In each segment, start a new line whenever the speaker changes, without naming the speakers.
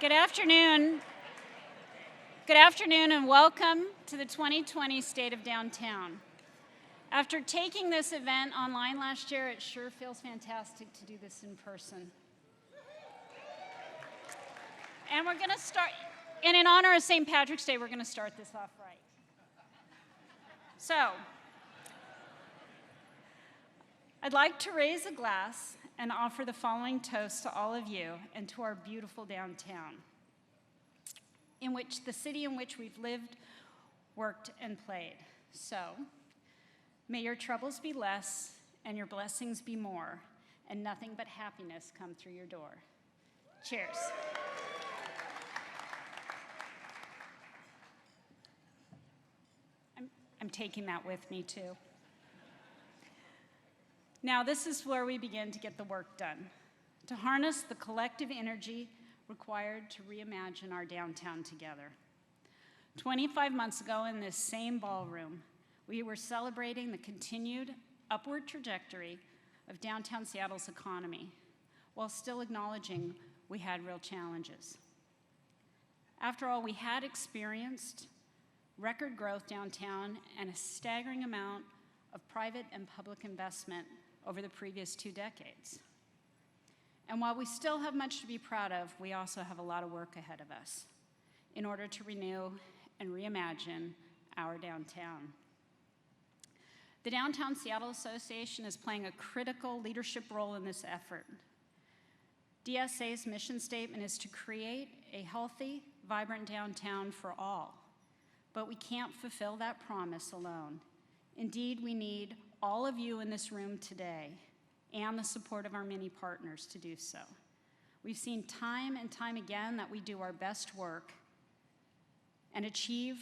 Good afternoon. Good afternoon and welcome to the 2020 State of Downtown. After taking this event online last year, it sure feels fantastic to do this in person. And we're going to start, and in honor of St. Patrick's Day, we're going to start this off right. So, I'd like to raise a glass and offer the following toast to all of you and to our beautiful downtown, in which the city in which we've lived, worked, and played. So, may your troubles be less and your blessings be more, and nothing but happiness come through your door. Cheers. I'm taking that with me too. Now, this is where we begin to get the work done, to harness the collective energy required to reimagine our downtown together. 25 months ago in this same ballroom, we were celebrating the continued upward trajectory of downtown Seattle's economy, while still acknowledging we had real challenges. After all, we had experienced record growth downtown and a staggering amount of private and public investment over the previous 2 decades. And while we still have much to be proud of, we also have a lot of work ahead of us in order to renew and reimagine our downtown. The Downtown Seattle Association is playing a critical leadership role in this effort. DSA's mission statement is to create a healthy, vibrant downtown for all, but we can't fulfill that promise alone. Indeed, we need all of you in this room today and the support of our many partners to do so. We've seen time and time again that we do our best work and achieve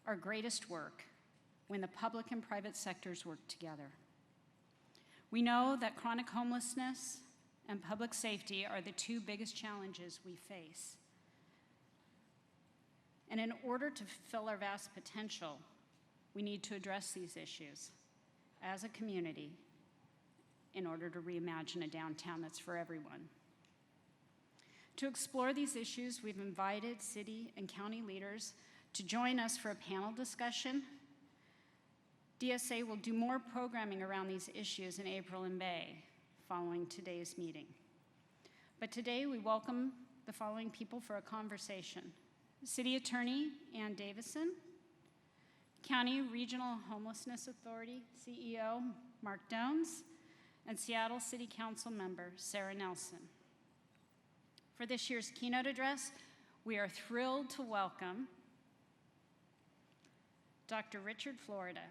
our greatest work when the public and private sectors work together. We know that chronic homelessness and public safety are the 2 biggest challenges we face. And in order to fulfill our vast potential, we need to address these issues as a community in order to reimagine a downtown that's for everyone. To explore these issues, we've invited city and county leaders to join us for a panel discussion. DSA will do more programming around these issues in April and May, following today's meeting. But today we welcome the following people for a conversation: City Attorney Ann Davison, County Regional Homelessness Authority CEO Marc Dones, and Seattle City Councilmember Sara Nelson. For this year's keynote address, we are thrilled to welcome Dr. Richard Florida,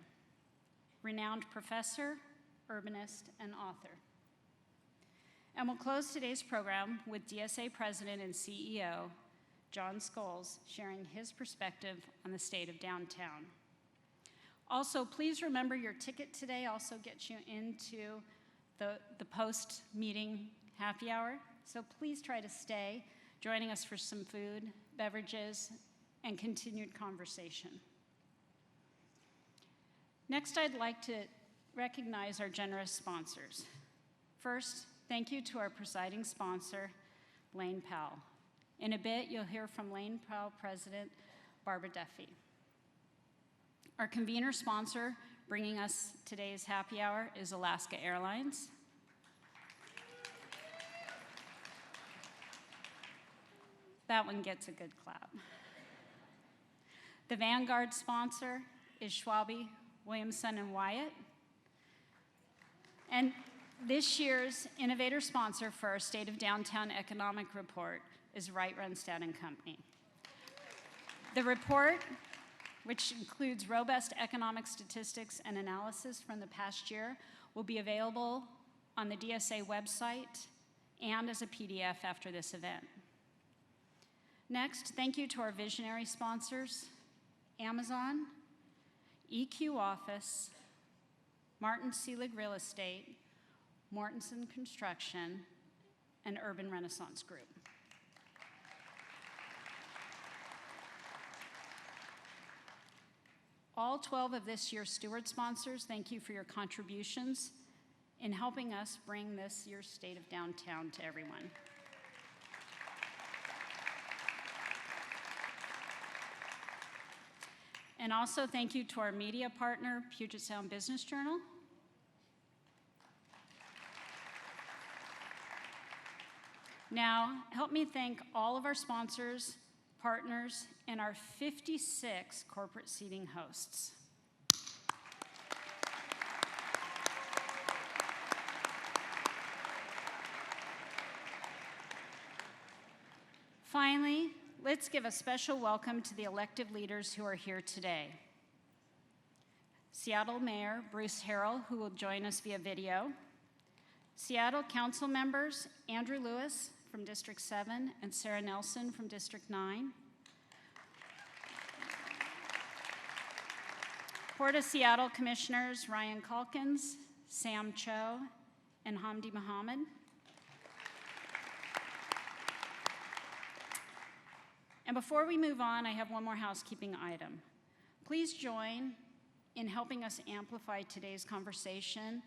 renowned professor, urbanist, and author. And we'll close today's program with DSA President and CEO John Scholes sharing his perspective on the state of downtown. Also, please remember your ticket today also gets you into the post-meeting happy hour. So please try to stay, joining us for some food, beverages, and continued conversation. Next, I'd like to recognize our generous sponsors. First, thank you to our presiding sponsor, Lane Powell. In a bit, you'll hear from Lane Powell President Barbara Duffy. Our convener sponsor bringing us today's happy hour is Alaska Airlines. That one gets a good clap. The Vanguard sponsor is Schwabe, Williamson, and Wyatt. And this year's innovator sponsor for our State of Downtown Economic Report is Wright Runstad & Company. The report, which includes robust economic statistics and analysis from the past year, will be available on the DSA website and as a PDF after this event. Next, thank you to our visionary sponsors, Amazon, EQ Office, Martin Seelig Real Estate, Mortensen Construction, and Urban Renaissance Group. All 12 of this year's steward sponsors, thank you for your contributions in helping us bring this year's State of Downtown to everyone. And also thank you to our media partner, Puget Sound Business Journal. Now, help me thank all of our sponsors, partners, and our 56 corporate seating hosts. Finally, let's give a special welcome to the elected leaders who are here today. Seattle Mayor Bruce Harrell, who will join us via video. Seattle Council members Andrew Lewis from District 7 and Sara Nelson from District 9. Port of Seattle Commissioners Ryan Calkins, Sam Cho, and Hamdi Mohammed. And before we move on, I have one more housekeeping item. Please join in helping us amplify today's conversation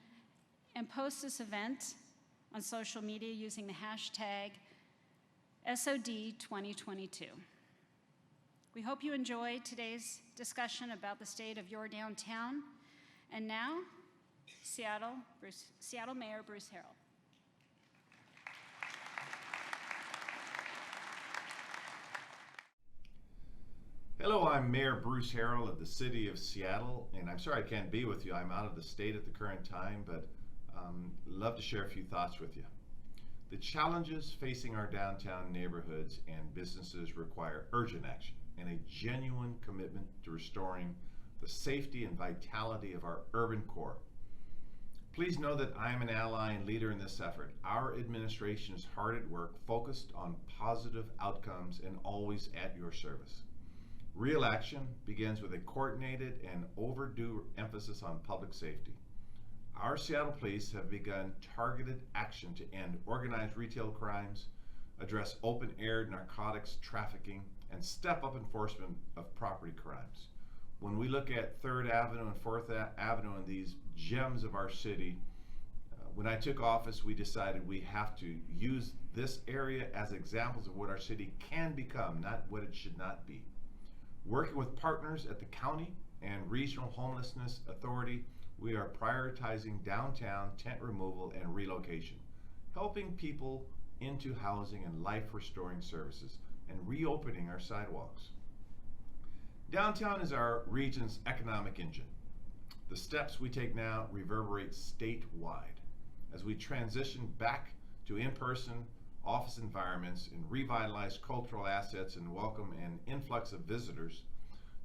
and post this event on social media using the hashtag SOD2022. We hope you enjoy today's discussion about the state of your downtown. And now, Seattle Mayor Bruce Harrell.
Hello, I'm Mayor Bruce Harrell of the City of Seattle, and I'm sorry I can't be with you. I'm out of the state at the current time, but love to share a few thoughts with you. The challenges facing our downtown neighborhoods and businesses require urgent action and a genuine commitment to restoring the safety and vitality of our urban core. Please know that I am an ally and leader in this effort. Our administration is hard at work, focused on positive outcomes and always at your service. Real action begins with a coordinated and overdue emphasis on public safety. Our Seattle police have begun targeted action to end organized retail crimes, address open-air narcotics trafficking, and step up enforcement of property crimes. When we look at 3rd Avenue and 4th Avenue and these gems of our city, when I took office, we decided we have to use this area as examples of what our city can become, not what it should not be. Working with partners at the county and regional homelessness authority, we are prioritizing downtown tent removal and relocation, helping people into housing and life-restoring services, and reopening our sidewalks. Downtown is our region's economic engine. The steps we take now reverberate statewide as we transition back to in-person office environments and revitalize cultural assets and welcome an influx of visitors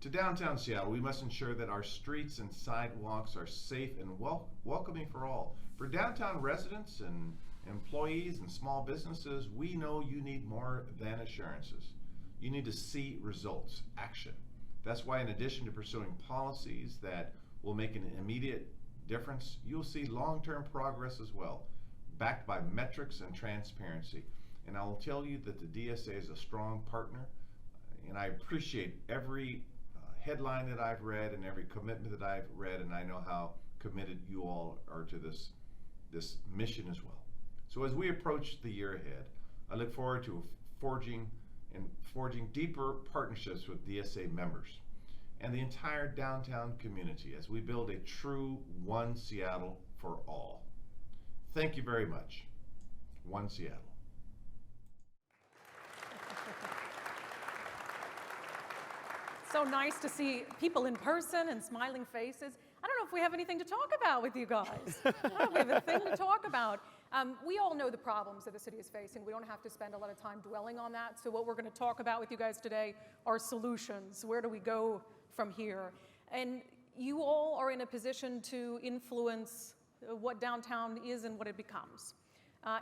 to downtown Seattle. We must ensure that our streets and sidewalks are safe and welcoming for all. For downtown residents and employees and small businesses, we know you need more than assurances. You need to see results, action. That's why in addition to pursuing policies that will make an immediate difference, you'll see long-term progress as well, backed by metrics and transparency. And I will tell you that the DSA is a strong partner, and I appreciate every headline that I've read and every commitment that I've read, and I know how committed you all are to this mission as well. So as we approach the year ahead, I look forward to forging deeper partnerships with DSA members and the entire downtown community as we build a true One Seattle for all. Thank you very much. One Seattle.
So nice to see people in person and smiling faces. I don't know if we have anything to talk about with you guys. I don't know if we have a thing to talk about. We all know the problems that the city is facing. We don't have to spend a lot of time dwelling on that. So what we're going to talk about with you guys today are solutions. Where do we go from here? And you all are in a position to influence what downtown is and what it becomes.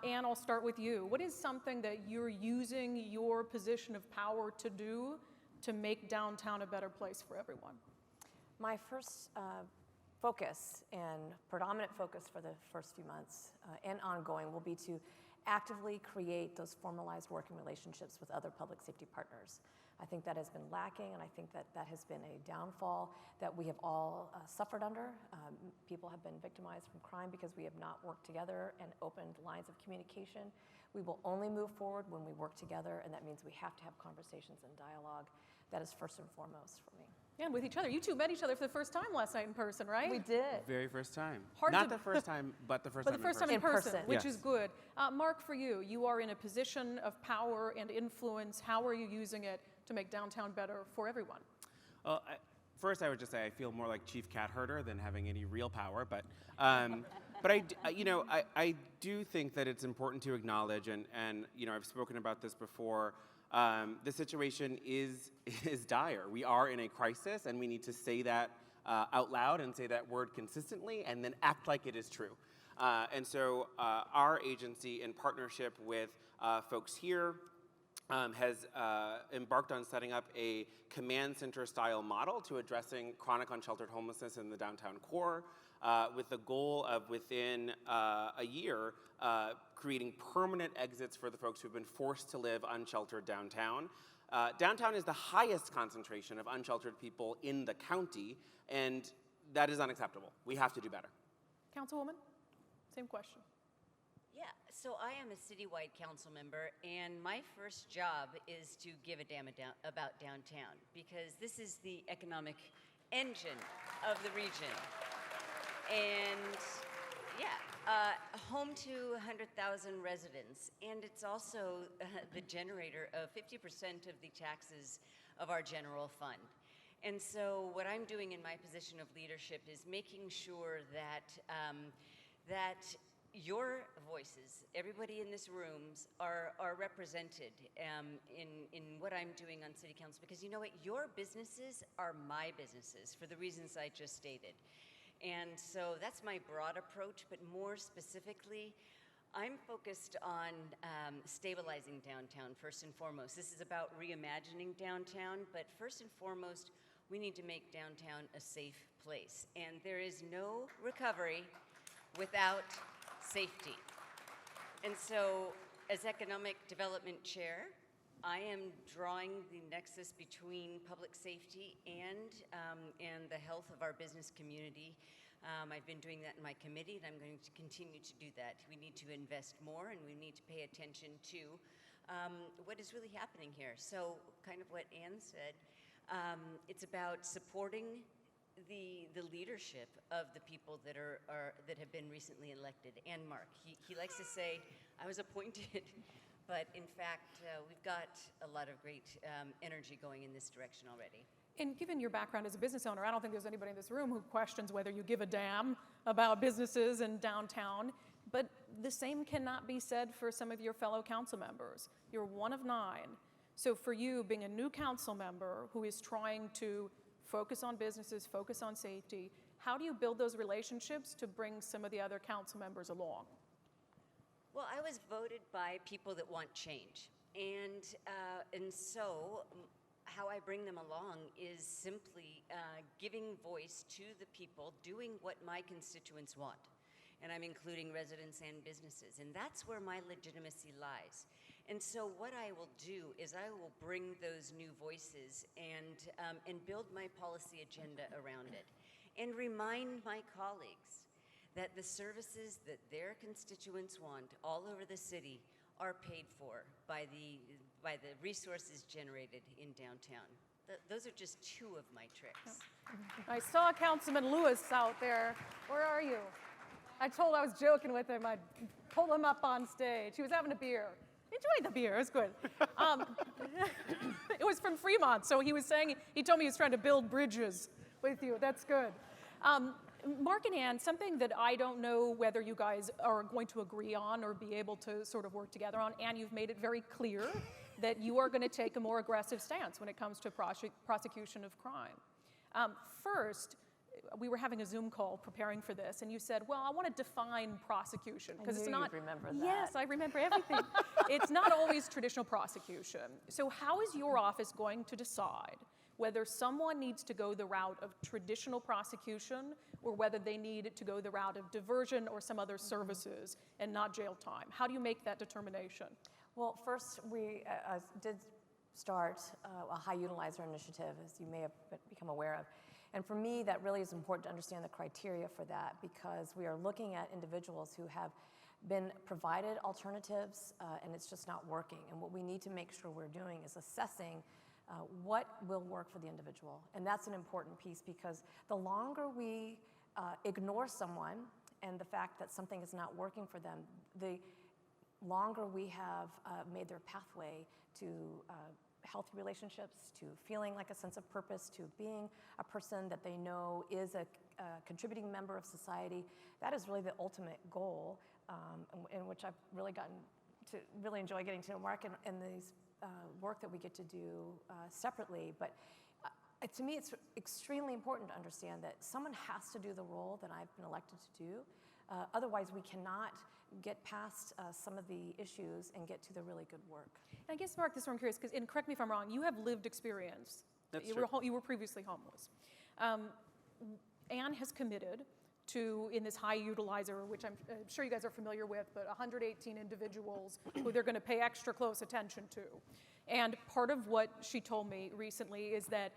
Anne, I'll start with you. What is something that you're using your position of power to do to make downtown a better place for everyone?
My first focus and predominant focus for the first few months and ongoing will be to actively create those formalized working relationships with other public safety partners. I think that has been lacking, and I think that that has been a downfall that we have all suffered under. People have been victimized from crime because we have not worked together and opened lines of communication. We will only move forward when we work together, and that means we have to have conversations and dialogue. That is first and foremost for me.
And with each other. You two met each other for the first time last night in person, right?
We did.
Very first time.
Hard
Not
to-
the first time, but the first
For
time
the first time
in
in
person.
person, which
Yes.
is good. Marc, for you, you are in a position of power and influence. How are you using it to make downtown better for everyone?
Well, first, I would just say I feel more like Chief Cat Herder than having any real power. But I do think that it's important to acknowledge, and I've spoken about this before. The situation is dire. We are in a crisis, and we need to say that out loud and say that word consistently, and then act like it is true. And so our agency, in partnership with folks here, has embarked on setting up a command center style model to addressing chronic unsheltered homelessness in the downtown core, with the goal of within a year creating permanent exits for the folks who've been forced to live unsheltered downtown. Downtown is the highest concentration of unsheltered people in the county, and that is unacceptable. We have to do better.
Councilwoman, same question.
Yeah, so I am a citywide council member, and my first job is to give a damn about downtown, because this is the economic engine of the region. And yeah, home to 100,000 residents, and it's also the generator of 50% of the taxes of our general fund. And so what I'm doing in my position of leadership is making sure that that your voices, everybody in this room, are represented in what I'm doing on City Council, because you know what, your businesses are my businesses for the reasons I just stated. And so that's my broad approach, but more specifically, I'm focused on stabilizing downtown first and foremost. This is about reimagining downtown, but first and foremost, we need to make downtown a safe place. And there is no recovery without safety. And so, as Economic Development Chair, I am drawing the nexus between public safety and the health of our business community. I've been doing that in my committee, and I'm going to continue to do that. We need to invest more, and we need to pay attention to what is really happening here. So, kind of what Ann said, it's about supporting the leadership of the people that that have been recently elected. And Marc, he likes to say, I was appointed, but in fact, we've got a lot of great energy going in this direction already.
And given your background as a business owner, I don't think there's anybody in this room who questions whether you give a damn about businesses in downtown, but the same cannot be said for some of your fellow council members. You're one of 9. So for you, being a new council member who is trying to focus on businesses, focus on safety, how do you build those relationships to bring some of the other council members along?
Well, I was voted by people that want change. And so how I bring them along is simply giving voice to the people, doing what my constituents want. And I'm including residents and businesses. And that's where my legitimacy lies. And so what I will do is I will bring those new voices and build my policy agenda around it. And remind my colleagues that the services that their constituents want all over the city are paid for by the resources generated in downtown. Those are just 2 of my tricks.
I saw Councilman Lewis out there. Where are you? I was joking with him. I'd pull him up on stage. He was having a beer. Enjoyed the beer, it was good. It was from Fremont, so he told me he was trying to build bridges with you. That's good. Marc and Ann, something that I don't know whether you guys are going to agree on or be able to sort of work together on. Ann, you've made it very clear that you are going to take a more aggressive stance when it comes to prosecution of crime. First, we were having a Zoom call preparing for this, and you said, well, I want to define prosecution, because it's not.
You'd remember that.
Yes, I remember everything. It's not always traditional prosecution. So how is your office going to decide whether someone needs to go the route of traditional prosecution or whether they need to go the route of diversion or some other services and not jail time? How do you make that determination?
Well, first, we did start a high utilizer initiative, as you may have become aware of. And for me, that really is important to understand the criteria for that, because we are looking at individuals who have been provided alternatives and it's just not working. And what we need to make sure we're doing is assessing what will work for the individual. And that's an important piece, because the longer we ignore someone and the fact that something is not working for them, the longer we have made their pathway to healthy relationships, to feeling like a sense of purpose, to being a person that they know is a contributing member of society. That is really the ultimate goal, in which I've really gotten to really enjoy getting to know Marc and these work that we get to do separately. But to me, it's extremely important to understand that someone has to do the role that I've been elected to do. Otherwise, we cannot get past some of the issues and get to the really good work.
And I guess, Marc, this is where I'm curious, because, and correct me if I'm wrong, you have lived experience.
That's
you
true.
You were previously homeless. Anne has committed to, in this high utilizer, which I'm sure you guys are familiar with, but 118 individuals who they're going to pay extra close attention to. And part of what she told me recently is that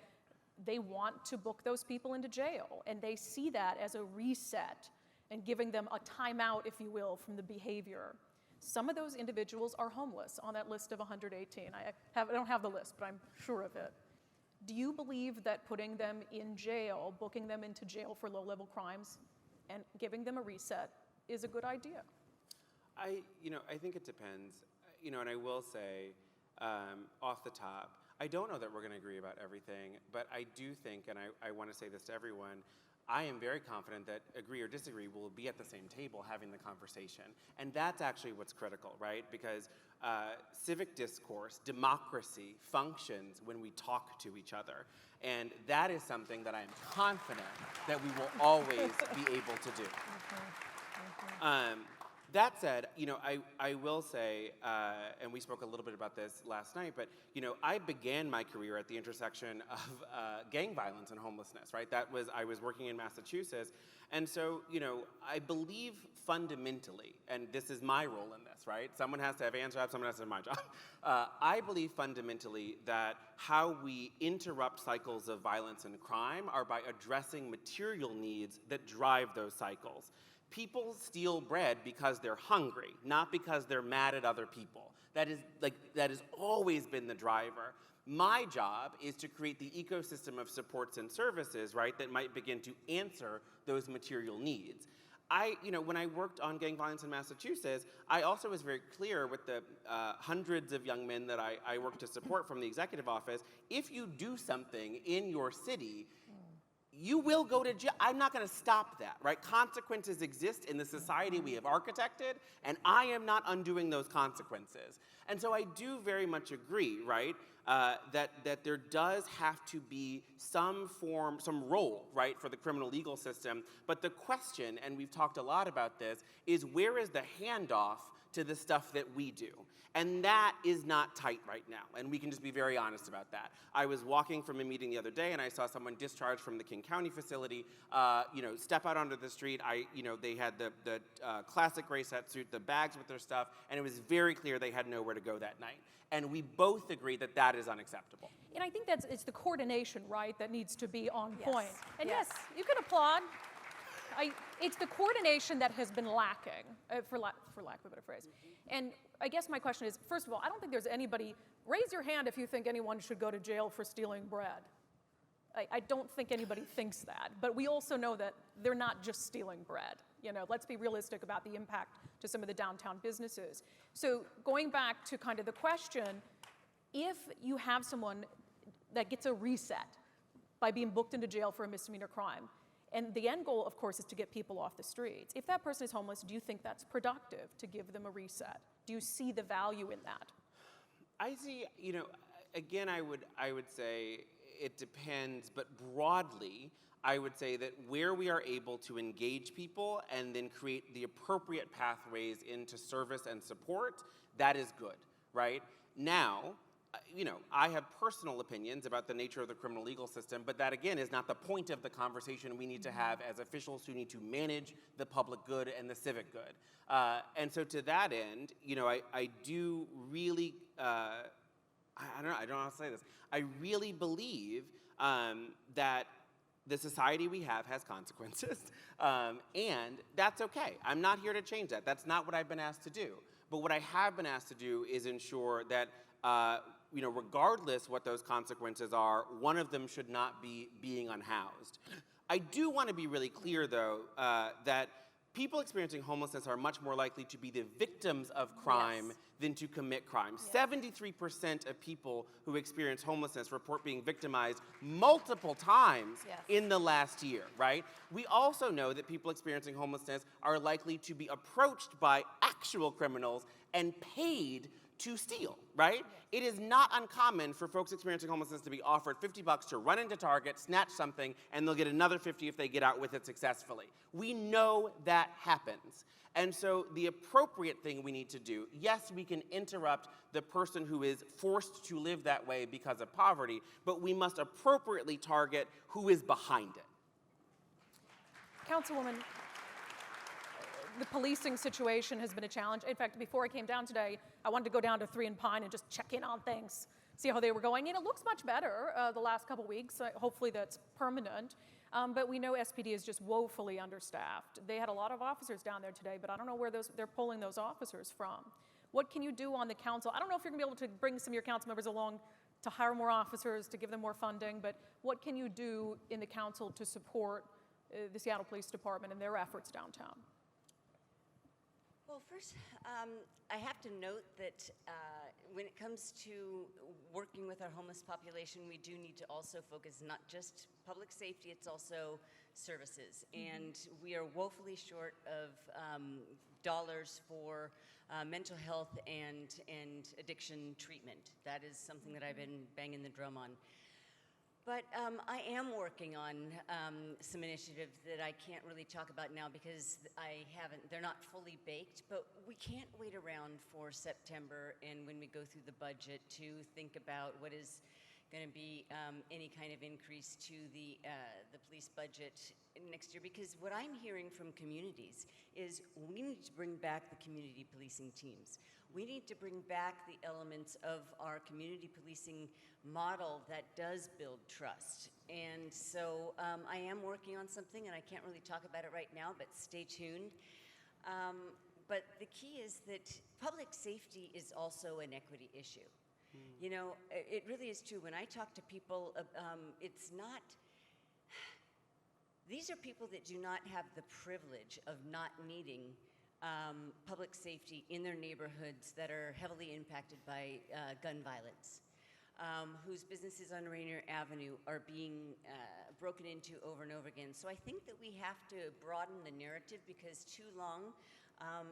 they want to book those people into jail, and they see that as a reset and giving them a timeout, if you will, from the behavior. Some of those individuals are homeless on that list of 118. I don't have the list, but I'm sure of it. Do you believe that putting them in jail, booking them into jail for low-level crimes, and giving them a reset is a good idea?
I think it depends. And I will say, off the top, I don't know that we're going to agree about everything, but I do think, and I want to say this to everyone, I am very confident that agree or disagree will be at the same table having the conversation. And that's actually what's critical, right? Because civic discourse, democracy functions when we talk to each other. And that is something that I am confident that we will always be able to do. That said, I will say, and we spoke a little bit about this last night, but I began my career at the intersection of gang violence and homelessness, right? I was working in Massachusetts, and so I believe fundamentally, and this is my role in this, right? Someone has to have Anne's job, someone has to have my job. I believe fundamentally that how we interrupt cycles of violence and crime are by addressing material needs that drive those cycles. People steal bread because they're hungry, not because they're mad at other people. That has always been the driver. My job is to create the ecosystem of supports and services, right, that might begin to answer those material needs. When I worked on gang violence in Massachusetts, I also was very clear with the hundreds of young men that I worked to support from the executive office, if you do something in your city, you will go to jail. I'm not going to stop that, right? Consequences exist in the society we have architected, and I am not undoing those consequences. And so I do very much agree, right, that there does have to be some role, right, for the criminal legal system. But the question, and we've talked a lot about this, is where is the handoff to the stuff that we do? And that is not tight right now, and we can just be very honest about that. I was walking from a meeting the other day, and I saw someone discharged from the King County facility, step out onto the street. They had the classic gray set suit, the bags with their stuff, and it was very clear they had nowhere to go that night. And we both agree that that is unacceptable.
And I think it's the coordination, right, that needs to be on point. And
Yes.
yes, you can applaud. It's the coordination that has been lacking, for lack of a better phrase. And I guess my question is, first of all, I don't think there's anybody, raise your hand if you think anyone should go to jail for stealing bread. I don't think anybody thinks that. But we also know that they're not just stealing bread. Let's be realistic about the impact to some of the downtown businesses. So going back to kind of the question, if you have someone that gets a reset by being booked into jail for a misdemeanor crime, and the end goal, of course, is to get people off the streets. If that person is homeless, do you think that's productive to give them a reset? Do you see the value in that?
I see, again, I would say it depends, but broadly, I would say that where we are able to engage people and then create the appropriate pathways into service and support, that is good, right? Now, I have personal opinions about the nature of the criminal legal system, but that, again, is not the point of the conversation we need to have as officials who need to manage the public good and the civic good. And so to that end, I do really, I don't know how to say this. I really believe that the society we have has consequences, and that's okay. I'm not here to change that. That's not what I've been asked to do. But what I have been asked to do is ensure that regardless what those consequences are, one of them should not be being unhoused. I do want to be really clear, though, that people experiencing homelessness are much more likely to be the victims of crime than to commit crime. 73% of people who experience homelessness report being victimized multiple times in the last year, right? We also know that people experiencing homelessness are likely to be approached by actual criminals and paid to steal, right? It is not uncommon for folks experiencing homelessness to be offered $50 to run into Target, snatch something, and they'll get another $50 if they get out with it successfully. We know that happens. And so the appropriate thing we need to do, yes, we can interrupt the person who is forced to live that way because of poverty, but we must appropriately target who is behind it.
Councilwoman, the policing situation has been a challenge. In fact, before I came down today, I wanted to go down to 3 and Pine and just check in on things, see how they were going. And it looks much better the last couple weeks. Hopefully that's permanent. But we know SPD is just woefully understaffed. They had a lot of officers down there today, but I don't know where they're pulling those officers from. What can you do on the council? I don't know if you're going to be able to bring some of your council members along to hire more officers, to give them more funding, but what can you do in the council to support the Seattle Police Department and their efforts downtown?
Well, first, I have to note that when it comes to working with our homeless population, we do need to also focus not just public safety, it's also services. And we are woefully short of dollars for mental health and addiction treatment. That is something that I've been banging the drum on. But I am working on some initiatives that I can't really talk about now because they're not fully baked, but we can't wait around for September and when we go through the budget to think about what is going to be any kind of increase to the police budget next year, because what I'm hearing from communities is we need to bring back the community policing teams. We need to bring back the elements of our community policing model that does build trust. And so I am working on something, and I can't really talk about it right now, but stay tuned. But the key is that public safety is also an equity issue. You know, it really is true. When I talk to people, it's not, these are people that do not have the privilege of not needing public safety in their neighborhoods that are heavily impacted by gun violence, whose businesses on Rainier Avenue are being broken into over and over again. So I think that we have to broaden the narrative, because too long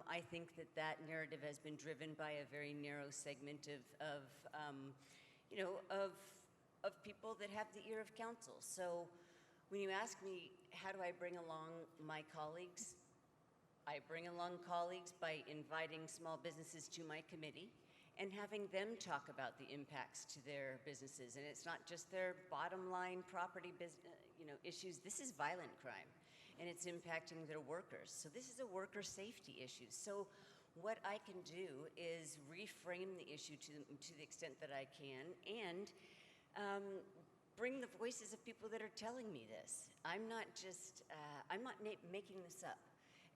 I think that narrative has been driven by a very narrow segment of people that have the ear of counsel. So when you ask me, how do I bring along my colleagues? I bring along colleagues by inviting small businesses to my committee and having them talk about the impacts to their businesses. And it's not just their bottom line property issues. This is violent crime, and it's impacting their workers. So this is a worker safety issue. So what I can do is reframe the issue to the extent that I can, and bring the voices of people that are telling me this. I'm not making this up.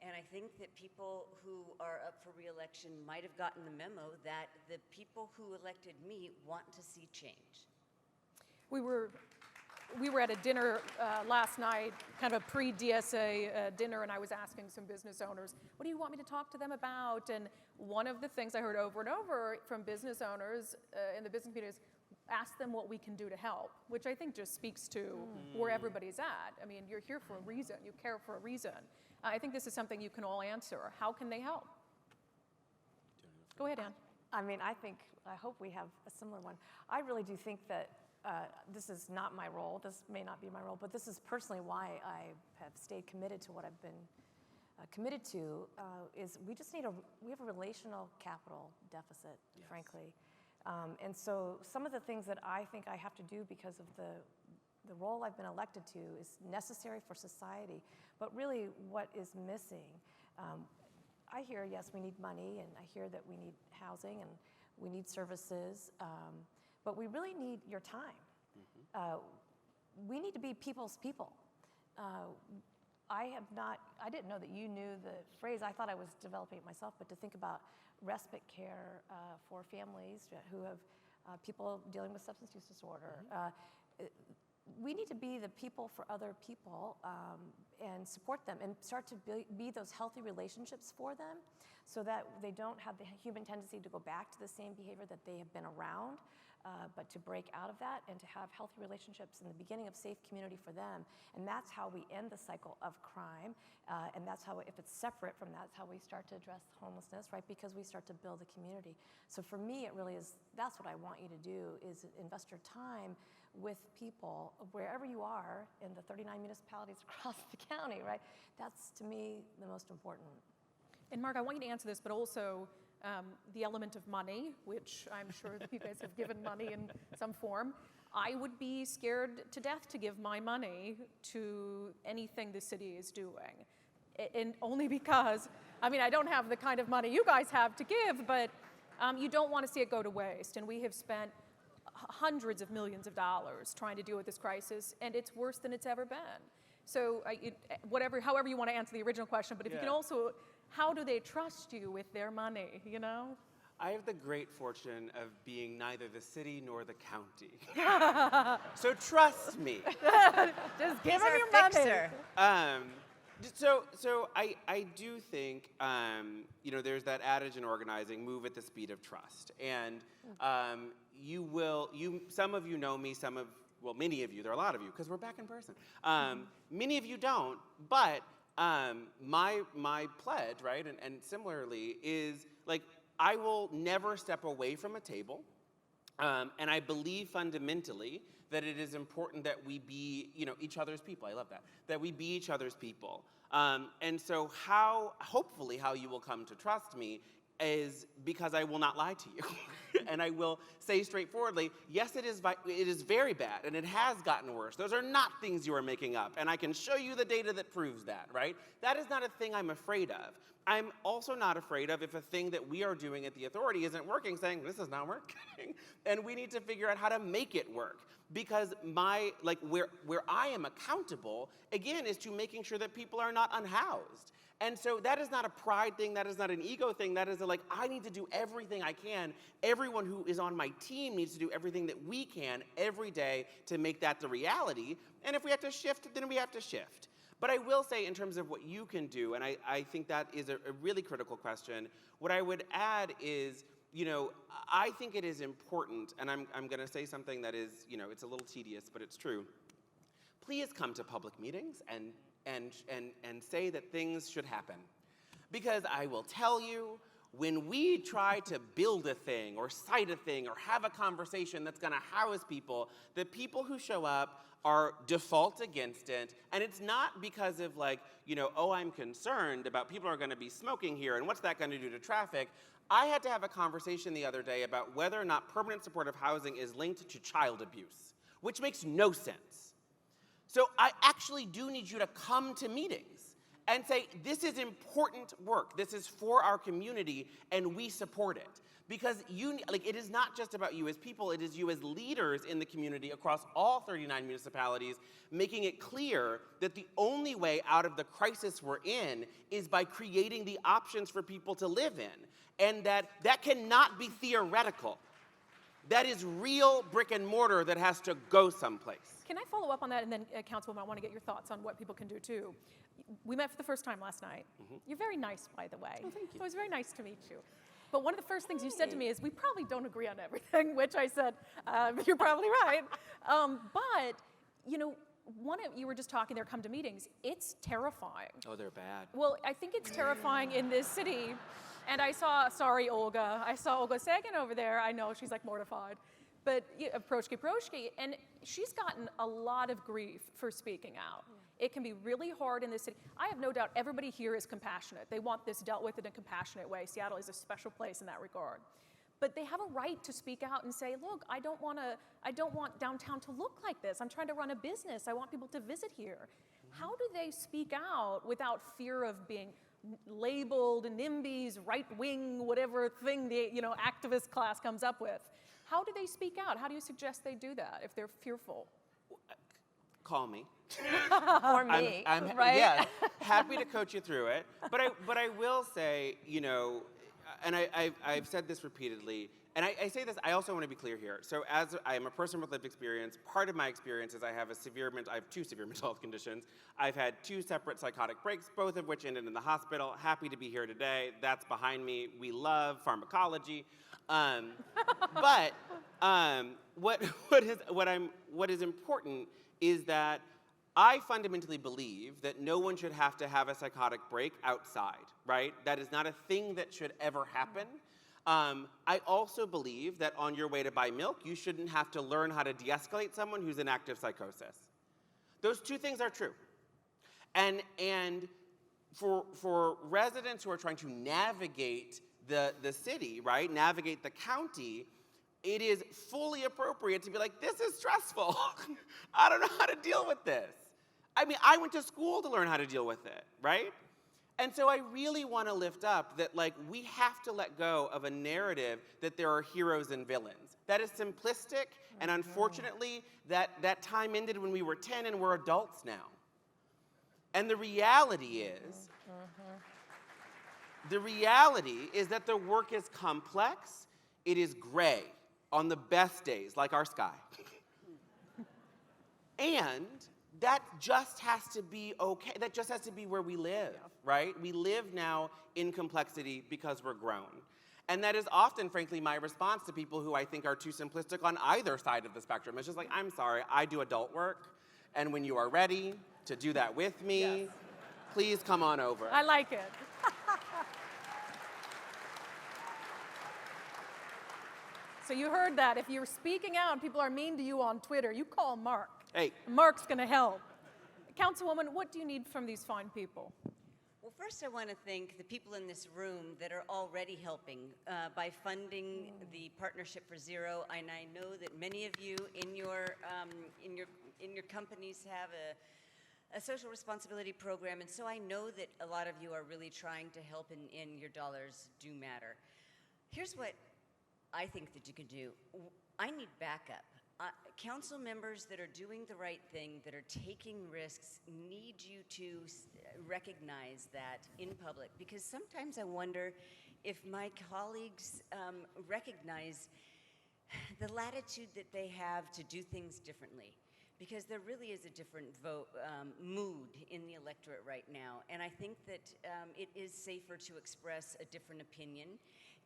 And I think that people who are up for re-election might have gotten the memo that the people who elected me want to see change.
We were at a dinner last night, kind of a pre-DSA dinner, and I was asking some business owners, what do you want me to talk to them about? And one of the things I heard over and over from business owners in the business community is, ask them what we can do to help, which I think just speaks to where everybody's at. I mean, you're here for a reason, you care for a reason. I think this is something you can all answer. How can they help? Go ahead, Ann.
I mean, I hope we have a similar one. I really do think that this is not my role. This may not be my role, but this is personally why I have stayed committed to what I've been committed to, is we have a relational capital deficit, frankly. And so some of the things that I think I have to do because of the role I've been elected to is necessary for society, but really what is missing, I hear, yes, we need money, and I hear that we need housing and we need services, but we really need your time. We need to be people's people. I didn't know that you knew the phrase. I thought I was developing it myself, but to think about respite care for families who have people dealing with substance use disorder. We need to be the people for other people and support them and start to be those healthy relationships for them so that they don't have the human tendency to go back to the same behavior that they have been around, but to break out of that and to have healthy relationships in the beginning of safe community for them. And that's how we end the cycle of crime. And that's how, if it's separate from that, that's how we start to address homelessness, right? Because we start to build a community. So for me, it really is, that's what I want you to do, is invest your time with people wherever you are in the 39 municipalities across the county, right? That's, to me, the most important.
And Marc, I want you to answer this, but also the element of money, which I'm sure that you guys have given money in some form. I would be scared to death to give my money to anything the city is doing. And only because, I mean, I don't have the kind of money you guys have to give, but you don't want to see it go to waste. And we have spent hundreds of millions of dollars trying to deal with this crisis, and it's worse than it's ever been. So however you want to answer the original question, but if you can also, how do they trust you with their money, you know?
I have the great fortune of being neither the city nor the county. So trust me.
Just give
He's
them
our
your money.
fixer.
So I do think, there's that adage in organizing, move at the speed of trust. And some of you know me, many of you, there are a lot of you, because we're back in person. Many of you don't, but my pledge, right, and similarly, is like, I will never step away from a table, and I believe fundamentally that it is important that we be, each other's people. I love that. That we be each other's people. And so hopefully how you will come to trust me is because I will not lie to you. And I will say straightforwardly, yes, it is very bad, and it has gotten worse. Those are not things you are making up, and I can show you the data that proves that, right? That is not a thing I'm afraid of. I'm also not afraid of if a thing that we are doing at the authority isn't working, saying, this is not working, and we need to figure out how to make it work. Because where I am accountable, again, is to making sure that people are not unhoused. And so that is not a pride thing, that is not an ego thing, that is I need to do everything I can. Everyone who is on my team needs to do everything that we can every day to make that the reality. And if we have to shift, then we have to shift. But I will say, in terms of what you can do, and I think that is a really critical question, what I would add is, I think it is important, and I'm going to say something that is, it's a little tedious, but it's true. Please come to public meetings and say that things should happen. Because I will tell you, when we try to build a thing or cite a thing or have a conversation that's going to house people, the people who show up are default against it. And it's not because of I'm concerned about people are going to be smoking here and what's that going to do to traffic. I had to have a conversation the other day about whether or not permanent supportive housing is linked to child abuse, which makes no sense. So I actually do need you to come to meetings and say, this is important work. This is for our community, and we support it. Because it is not just about you as people, it is you as leaders in the community across all 39 municipalities, making it clear that the only way out of the crisis we're in is by creating the options for people to live in. And that cannot be theoretical. That is real brick and mortar that has to go someplace.
Can I follow up on that? And then, Councilwoman, I want to get your thoughts on what people can do, too. We met for the first time last night. You're very nice, by the way.
Oh, thank you.
It was very nice to meet you. But one of the first things you said to me is, we probably don't agree on everything, which I said, you're probably right. But, you were just talking there, come to meetings. It's terrifying.
Oh, they're bad.
Well, I think it's terrifying in this city. And I saw Olga Sagan over there. I know, she's mortified. But Proshki, and she's gotten a lot of grief for speaking out. It can be really hard in this city. I have no doubt everybody here is compassionate. They want this dealt with in a compassionate way. Seattle is a special place in that regard. But they have a right to speak out and say, look, I don't want downtown to look like this. I'm trying to run a business. I want people to visit here. How do they speak out without fear of being labeled NIMBYs, right-wing, whatever thing the activist class comes up with? How do they speak out? How do you suggest they do that if they're fearful?
Call me.
Or me,
I'm
right?
Yeah, happy to coach you through it. But I will say, and I've said this repeatedly, And I say this, I also want to be clear here. So as I am a person with lived experience, part of my experience is I have two severe mental health conditions. I've had 2 separate psychotic breaks, both of which ended in the hospital. Happy to be here today. That's behind me. We love pharmacology. But what is important is that I fundamentally believe that no one should have to have a psychotic break outside, right? That is not a thing that should ever happen. I also believe that on your way to buy milk, you shouldn't have to learn how to de-escalate someone who's in active psychosis. Those 2 things are true. And for residents who are trying to navigate the city, right, navigate the county, it is fully appropriate to be like, this is stressful. I don't know how to deal with this. I mean, I went to school to learn how to deal with it, right? And so I really want to lift up that, like, we have to let go of a narrative that there are heroes and villains. That is simplistic, and unfortunately, that time ended when we were 10 and we're adults now. And the reality is that the work is complex, it is gray on the best days, like our sky. And that just has to be okay. That just has to be where we live, right? We live now in complexity because we're grown. And that is often, frankly, my response to people who I think are too simplistic on either side of the spectrum. It's just like, I'm sorry, I do adult work, and when you are ready to do that with me, please come on over.
I like it. So you heard that. If you're speaking out and people are mean to you on Twitter, you call Marc.
Hey.
Marc's going to help. Councilwoman, what do you need from these fine people?
Well, first I want to thank the people in this room that are already helping by funding the Partnership for Zero, and I know that many of you in your companies have a social responsibility program, and so I know that a lot of you are really trying to help, and your dollars do matter. Here's what I think that you can do. I need backup. Council members that are doing the right thing, that are taking risks, need you to recognize that in public, because sometimes I wonder if my colleagues recognize the latitude that they have to do things differently, because there really is a different mood in the electorate right now, and I think that it is safer to express a different opinion.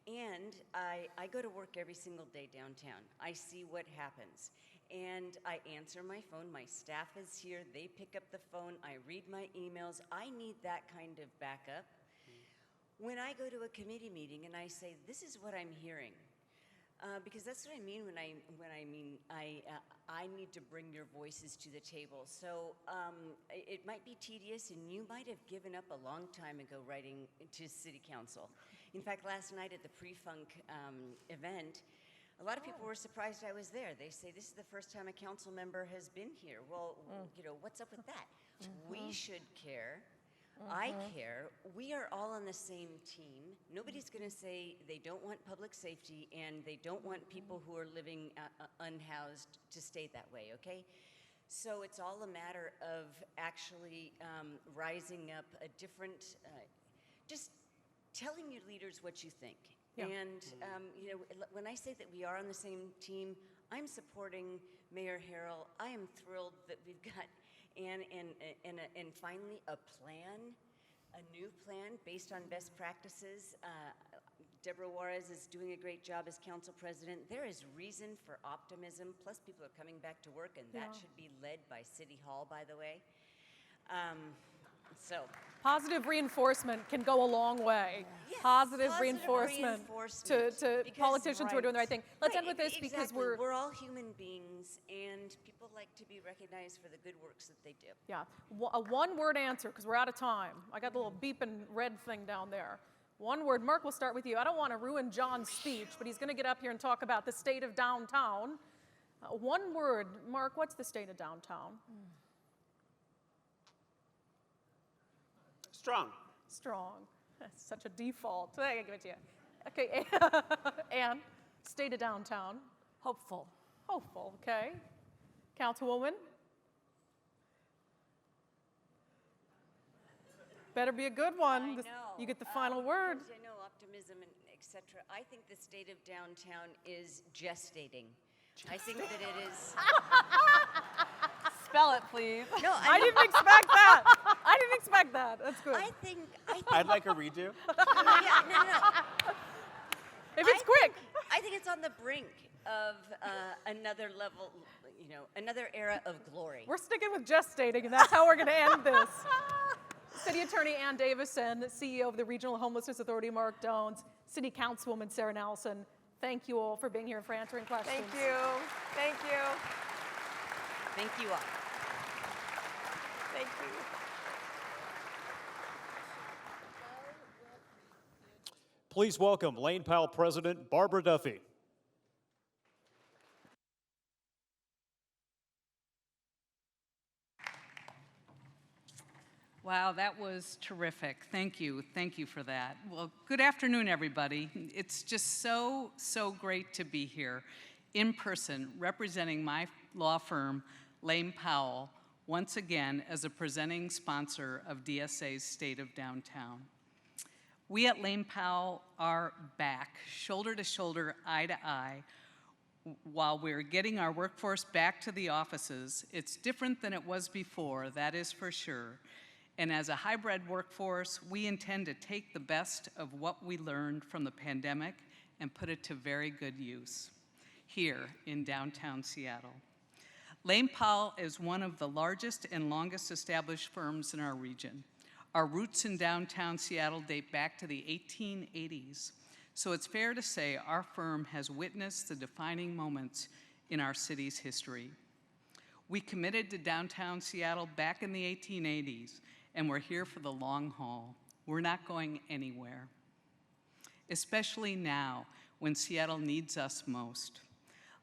And I go to work every single day downtown. I see what happens. And I answer my phone. My staff is here. They pick up the phone. I read my emails. I need that kind of backup. When I go to a committee meeting and I say, this is what I'm hearing, because that's what I mean when I mean I need to bring your voices to the table. So it might be tedious, and you might have given up a long time ago writing to City Council. In fact, last night at the pre-funk event, a lot of people were surprised I was there. They say, this is the first time a council member has been here. Well, you know, what's up with that? We should care. I care. We are all on the same team. Nobody's going to say they don't want public safety and they don't want people who are living unhoused to stay that way, okay? So it's all a matter of actually rising up a different, just telling your leaders what you think. Yeah. And you know, when I say that we are on the same team, I'm supporting Mayor Harrell. I am thrilled that we've got and finally a plan, a new plan based on best practices. Deborah Juarez is doing a great job as council president. There is reason for optimism, plus people are coming back to work, and that should be led by City Hall, by the way. So
positive reinforcement can go a long way. Yes, positive reinforcement to politicians who are doing the right thing. Let's end with this because
we're all human beings, and people like to be recognized for the good works that they do.
Yeah, a one-word answer because we're out of time. I got the little beeping red thing down there. One word. Marc, we'll start with you. I don't want to ruin John's speech, but he's going to get up here and talk about the state of downtown. One word. Marc, what's the state of downtown?
Strong.
Strong. That's such a default. I gotta give it to you. Okay, Anne, state of downtown.
Hopeful.
Hopeful, okay. Councilwoman? Better be a good one.
I know.
You get the final word.
I know optimism and etc. I think the state of downtown is gestating. I think that it is.
Spell it, please.
No,
I didn't expect that. I didn't expect that. That's good.
I think.
I'd like a redo.
Yeah, no.
If it's quick.
I think it's on the brink of another level, another era of glory.
We're sticking with gestating, and that's how we're going to end this. City Attorney Ann Davison, CEO of the Regional Homelessness Authority, Marc Dones, City Councilwoman Sara Nelson, thank you all for being here and for answering questions.
Thank you. Thank you.
Thank you all.
Thank you.
Please welcome Lane Powell President Barbara Duffy.
Wow, that was terrific. Thank you. Thank you for that. Well, good afternoon, everybody. It's just so great to be here in person representing my law firm, Lane Powell, once again as a presenting sponsor of DSA's State of Downtown. We at Lane Powell are back, shoulder to shoulder, eye to eye, while we're getting our workforce back to the offices. It's different than it was before, that is for sure. And as a hybrid workforce, we intend to take the best of what we learned from the pandemic and put it to very good use here in downtown Seattle. Lane Powell is one of the largest and longest established firms in our region. Our roots in downtown Seattle date back to the 1880s, so it's fair to say our firm has witnessed the defining moments in our city's history. We committed to downtown Seattle back in the 1880s, and we're here for the long haul. We're not going anywhere, especially now when Seattle needs us most.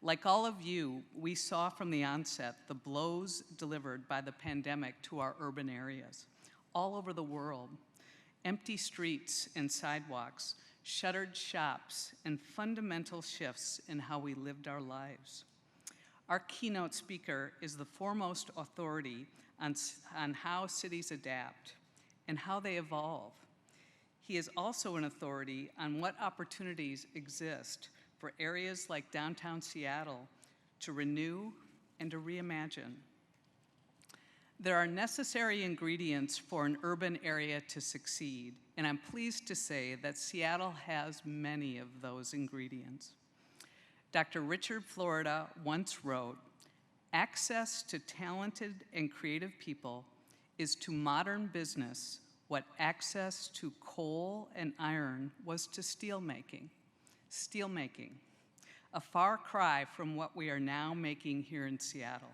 Like all of you, we saw from the onset the blows delivered by the pandemic to our urban areas all over the world. Empty streets and sidewalks, shuttered shops, and fundamental shifts in how we lived our lives. Our keynote speaker is the foremost authority on how cities adapt and how they evolve. He is also an authority on what opportunities exist for areas like downtown Seattle to renew and to reimagine. There are necessary ingredients for an urban area to succeed, and I'm pleased to say that Seattle has many of those ingredients. Dr. Richard Florida once wrote, "Access to talented and creative people is to modern business what access to coal and iron was to steelmaking. Steelmaking, a far cry from what we are now making here in Seattle.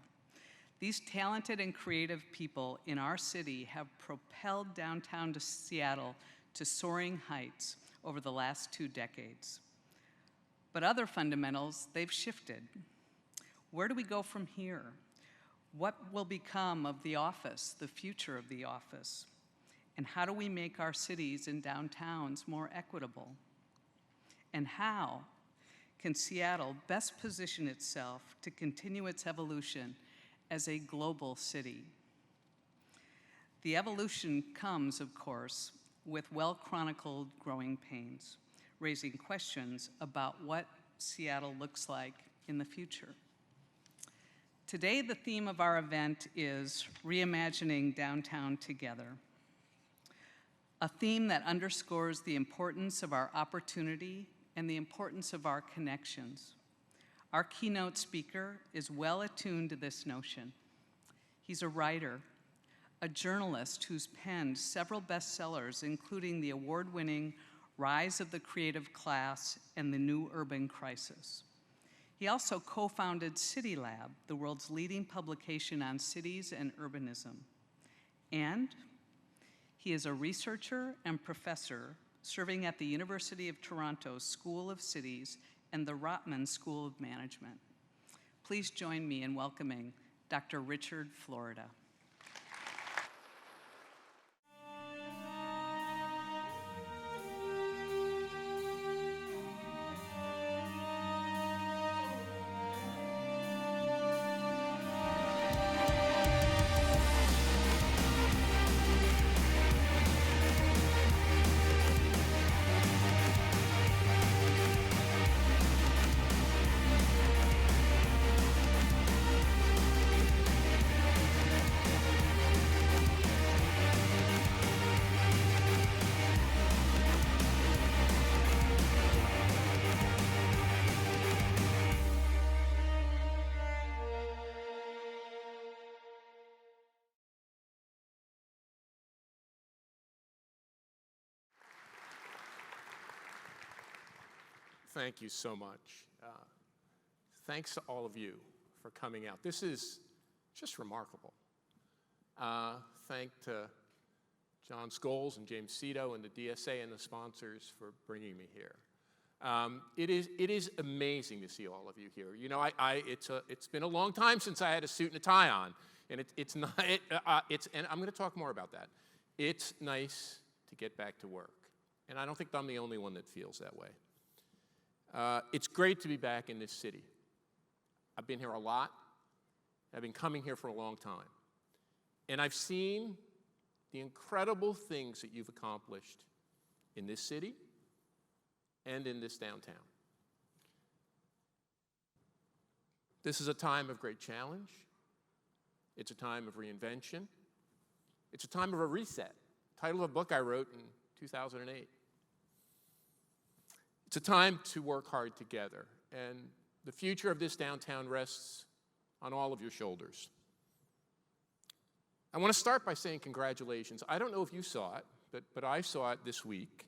These talented and creative people in our city have propelled downtown to Seattle to soaring heights over the last 2 decades. But other fundamentals, they've shifted. Where do we go from here? What will become of the office, the future of the office? And how do we make our cities and downtowns more equitable? And how can Seattle best position itself to continue its evolution as a global city? The evolution comes, of course, with well-chronicled growing pains, raising questions about what Seattle looks like in the future. Today, the theme of our event is Reimagining Downtown Together, a theme that underscores the importance of our opportunity and the importance of our connections. Our keynote speaker is well attuned to this notion. He's a writer, a journalist who's penned several bestsellers, including the award-winning Rise of the Creative Class and the New Urban Crisis. He also co-founded City Lab, the world's leading publication on cities and urbanism. And he is a researcher and professor serving at the University of Toronto's School of Cities and the Rotman School of Management. Please join me in welcoming Dr. Richard Florida.
thank you so much. Thanks to all of you for coming out. This is just remarkable. Thank to John Scholes and James Cito and the DSA and the sponsors for bringing me here. It is amazing to see all of you here. You know, it's been a long time since I had a suit and a tie on, and and I'm going to talk more about that. It's nice to get back to work, and I don't think I'm the only one that feels that way. It's great to be back in this city. I've been here a lot. I've been coming here for a long time, and I've seen the incredible things that you've accomplished in this city and in this downtown. This is a time of great challenge. It's a time of reinvention. It's a time of a reset. Title of a book I wrote in 2008. It's a time to work hard together, and the future of this downtown rests on all of your shoulders. I want to start by saying congratulations. I don't know if you saw it, but I saw it this week.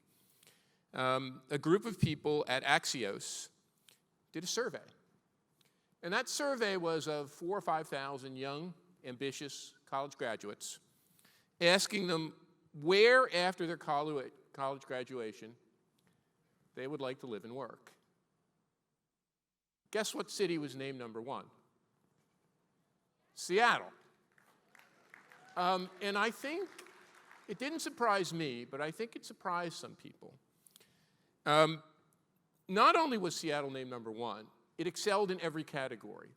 A group of people at Axios did a survey. And that survey was of 4,000 or 5,000 young, ambitious college graduates, asking them where, after their college graduation, they would like to live and work. Guess what city was named number one? Seattle. And I think it didn't surprise me, but I think it surprised some people. Not only was Seattle named number one, it excelled in every category.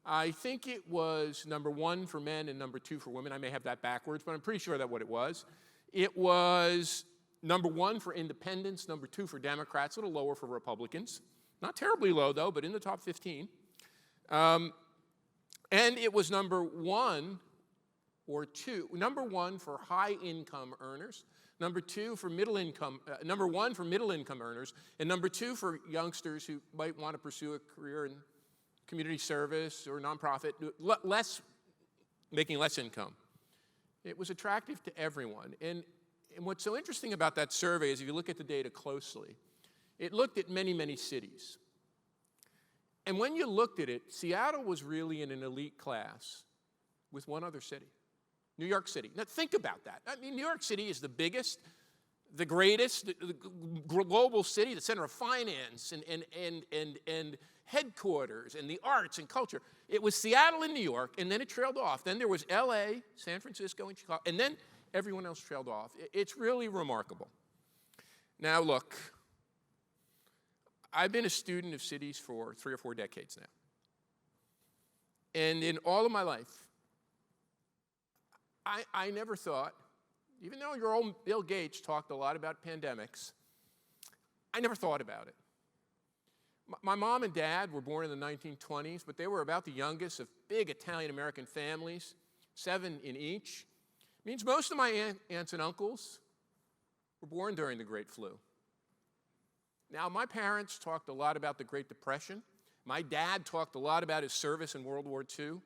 I think it was number one for men and number two for women. I may have that backwards, but I'm pretty sure that's what it was. It was number one for independents, number two for Democrats, a little lower for Republicans. Not terribly low, though, but in the top 15. And it was number one for high-income earners, number one for middle-income earners, and number two for youngsters who might want to pursue a career in community service or nonprofit, making less income. It was attractive to everyone. And what's so interesting about that survey is if you look at the data closely, it looked at many, many cities. And when you looked at it, Seattle was really in an elite class with one other city, New York City. Now think about that. I mean, New York City is the biggest, the greatest, the global city, the center of finance and headquarters and the arts and culture. It was Seattle and New York, and then it trailed off. Then there was LA, San Francisco, and Chicago, and then everyone else trailed off. It's really remarkable. Now look, I've been a student of cities for 3 or 4 decades now. And in all of my life, I never thought, even though your old Bill Gates talked a lot about pandemics, I never thought about it. My mom and dad were born in the 1920s, but they were about the youngest of big Italian-American families, 7 in each. It means most of my aunts and uncles were born during the Great Flu. Now, my parents talked a lot about the Great Depression. My dad talked a lot about his service in World War II.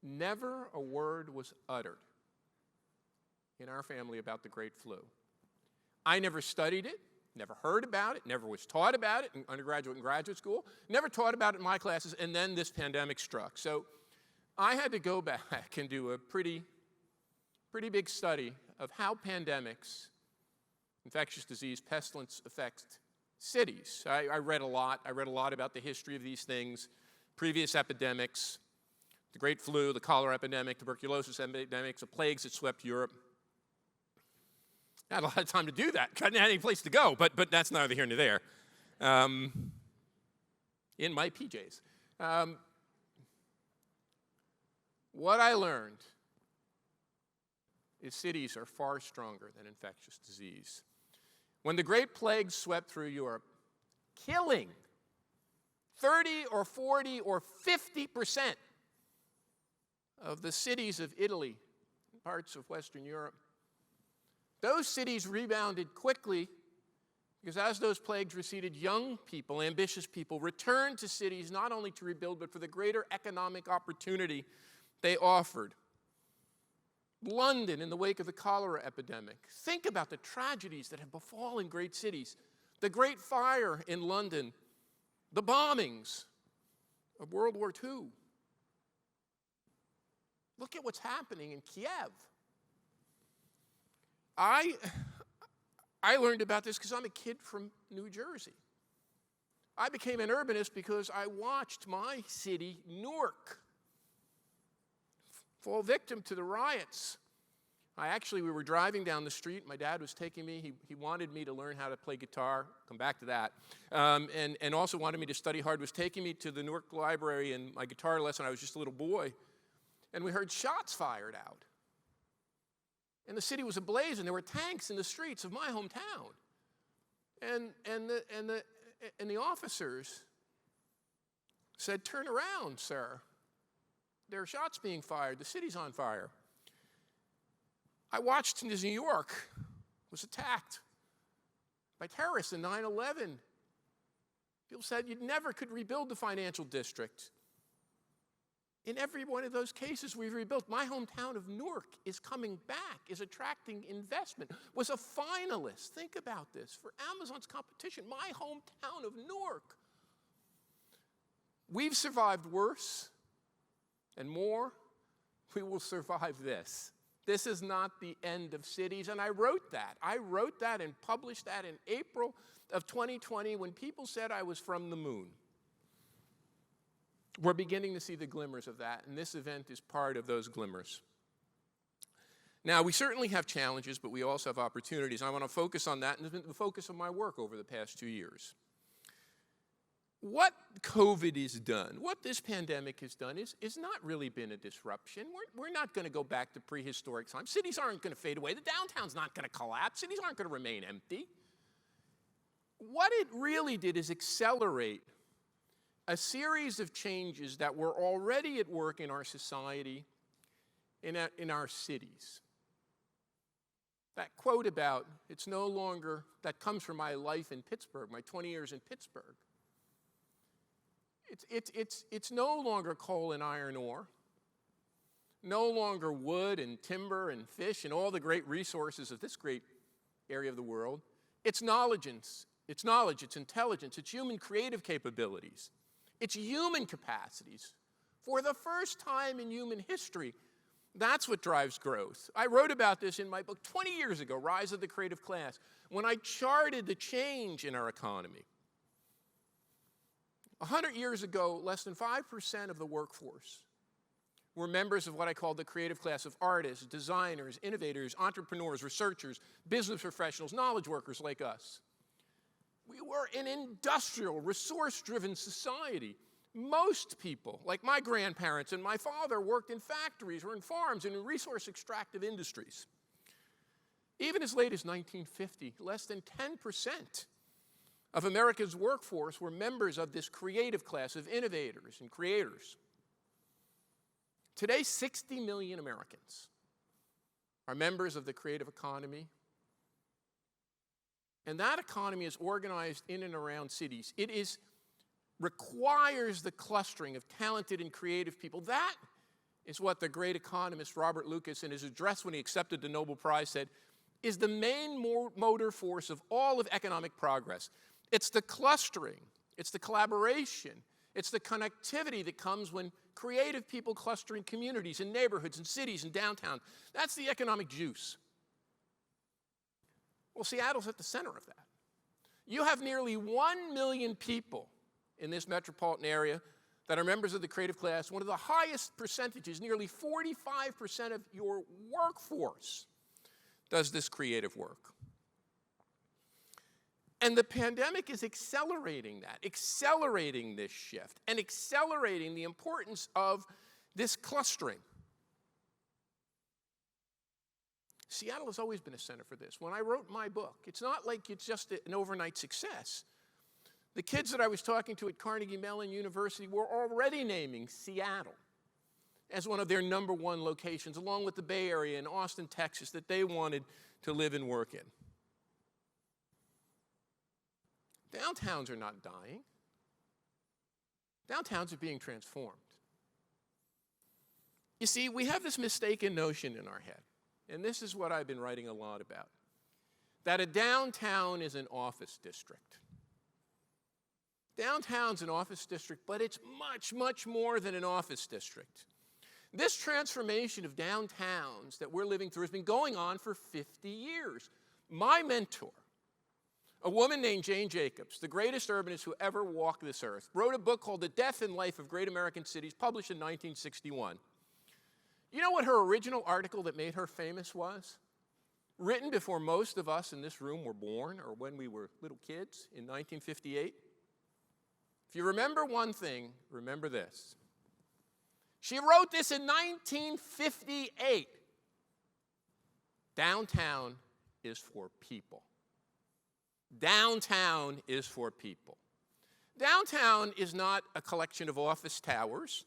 Never a word was uttered in our family about the Great Flu. I never studied it, never heard about it, never was taught about it in undergraduate and graduate school, never taught about it in my classes, and then this pandemic struck. So I had to go back and do a pretty big study of how pandemics, infectious disease, pestilence affect cities. I read a lot. I read a lot about the history of these things, previous epidemics, the Great Flu, the cholera epidemic, tuberculosis epidemics, the plagues that swept Europe. I had a lot of time to do that. I didn't have any place to go, but that's neither here nor there. In my PJs. What I learned is cities are far stronger than infectious disease. When the Great Plague swept through Europe, killing 30 or 40 or 50% of the cities of Italy, parts of Western Europe, those cities rebounded quickly because as those plagues receded, young people, ambitious people, returned to cities not only to rebuild, but for the greater economic opportunity they offered. London, in the wake of the cholera epidemic. Think about the tragedies that have befallen great cities. the Great Fire in London, the bombings of World War II. Look at what's happening in Kiev. I learned about this because I'm a kid from New Jersey. I became an urbanist because I watched my city, Newark, fall victim to the riots. We were driving down the street. My dad was taking me. He wanted me to learn how to play guitar. Come back to that. And also wanted me to study hard. Was taking me to the Newark Library and my guitar lesson. I was just a little boy. And we heard shots fired out. And the city was ablaze, and there were tanks in the streets of my hometown. And the officers said, "Turn around, sir. There are shots being fired. The city's on fire." I watched as New York was attacked by terrorists in 9/11. People said you never could rebuild the financial district. In every one of those cases, we've rebuilt. My hometown of Newark is coming back, is attracting investment, was a finalist, think about this, for Amazon's competition. My hometown of Newark. We've survived worse and more. We will survive this. This is not the end of cities, and I wrote that. I wrote that and published that in April of 2020 when people said I was from the moon. We're beginning to see the glimmers of that, and this event is part of those glimmers. Now, we certainly have challenges, but we also have opportunities. I want to focus on that, and it's been the focus of my work over the past 2 years. What COVID has done, what this pandemic has done, is not really been a disruption. We're not going to go back to prehistoric times. Cities aren't going to fade away. The downtown's not going to collapse. Cities aren't going to remain empty. What it really did is accelerate a series of changes that were already at work in our society, in our cities. That quote about, it's no longer, that comes from my life in Pittsburgh, my 20 years in Pittsburgh. It's no longer coal and iron ore, no longer wood and timber and fish and all the great resources of this great area of the world. It's knowledge, it's intelligence, it's human creative capabilities. It's human capacities. For the first time in human history, that's what drives growth. I wrote about this in my book 20 years ago, Rise of the Creative Class, when I charted the change in our economy. 100 years ago, less than 5% of the workforce were members of what I call the creative class of artists, designers, innovators, entrepreneurs, researchers, business professionals, knowledge workers like us. We were an industrial, resource-driven society. Most people, like my grandparents and my father, worked in factories or in farms and in resource-extractive industries. Even as late as 1950, less than 10% of America's workforce were members of this creative class of innovators and creators. Today, 60 million Americans are members of the creative economy. And that economy is organized in and around cities. It requires the clustering of talented and creative people. That is what the great economist Robert Lucas, in his address when he accepted the Nobel Prize, said is the main motor force of all of economic progress. It's the clustering, it's the collaboration, it's the connectivity that comes when creative people cluster in communities and neighborhoods and cities and downtown. That's the economic juice. Well, Seattle's at the center of that. You have nearly 1 million people in this metropolitan area that are members of the creative class, one of the highest percentages, nearly 45% of your workforce does this creative work. And the pandemic is accelerating that, accelerating this shift, and accelerating the importance of this clustering. Seattle has always been a center for this. When I wrote my book, it's not like it's just an overnight success. The kids that I was talking to at Carnegie Mellon University were already naming Seattle as one of their #1 locations, along with the Bay Area and Austin, Texas, that they wanted to live and work in. Downtowns are not dying. Downtowns are being transformed. You see, we have this mistaken notion in our head, and this is what I've been writing a lot about, that a downtown is an office district. Downtown's an office district, but it's much, much more than an office district. This transformation of downtowns that we're living through has been going on for 50 years. My mentor, a woman named Jane Jacobs, the greatest urbanist who ever walked this earth, wrote a book called The Death and Life of Great American Cities, published in 1961. You know what her original article that made her famous was? Written before most of us in this room were born, or when we were little kids in 1958. If you remember one thing, remember this. She wrote this in 1958. Downtown is for people. Downtown is for people. Downtown is not a collection of office towers,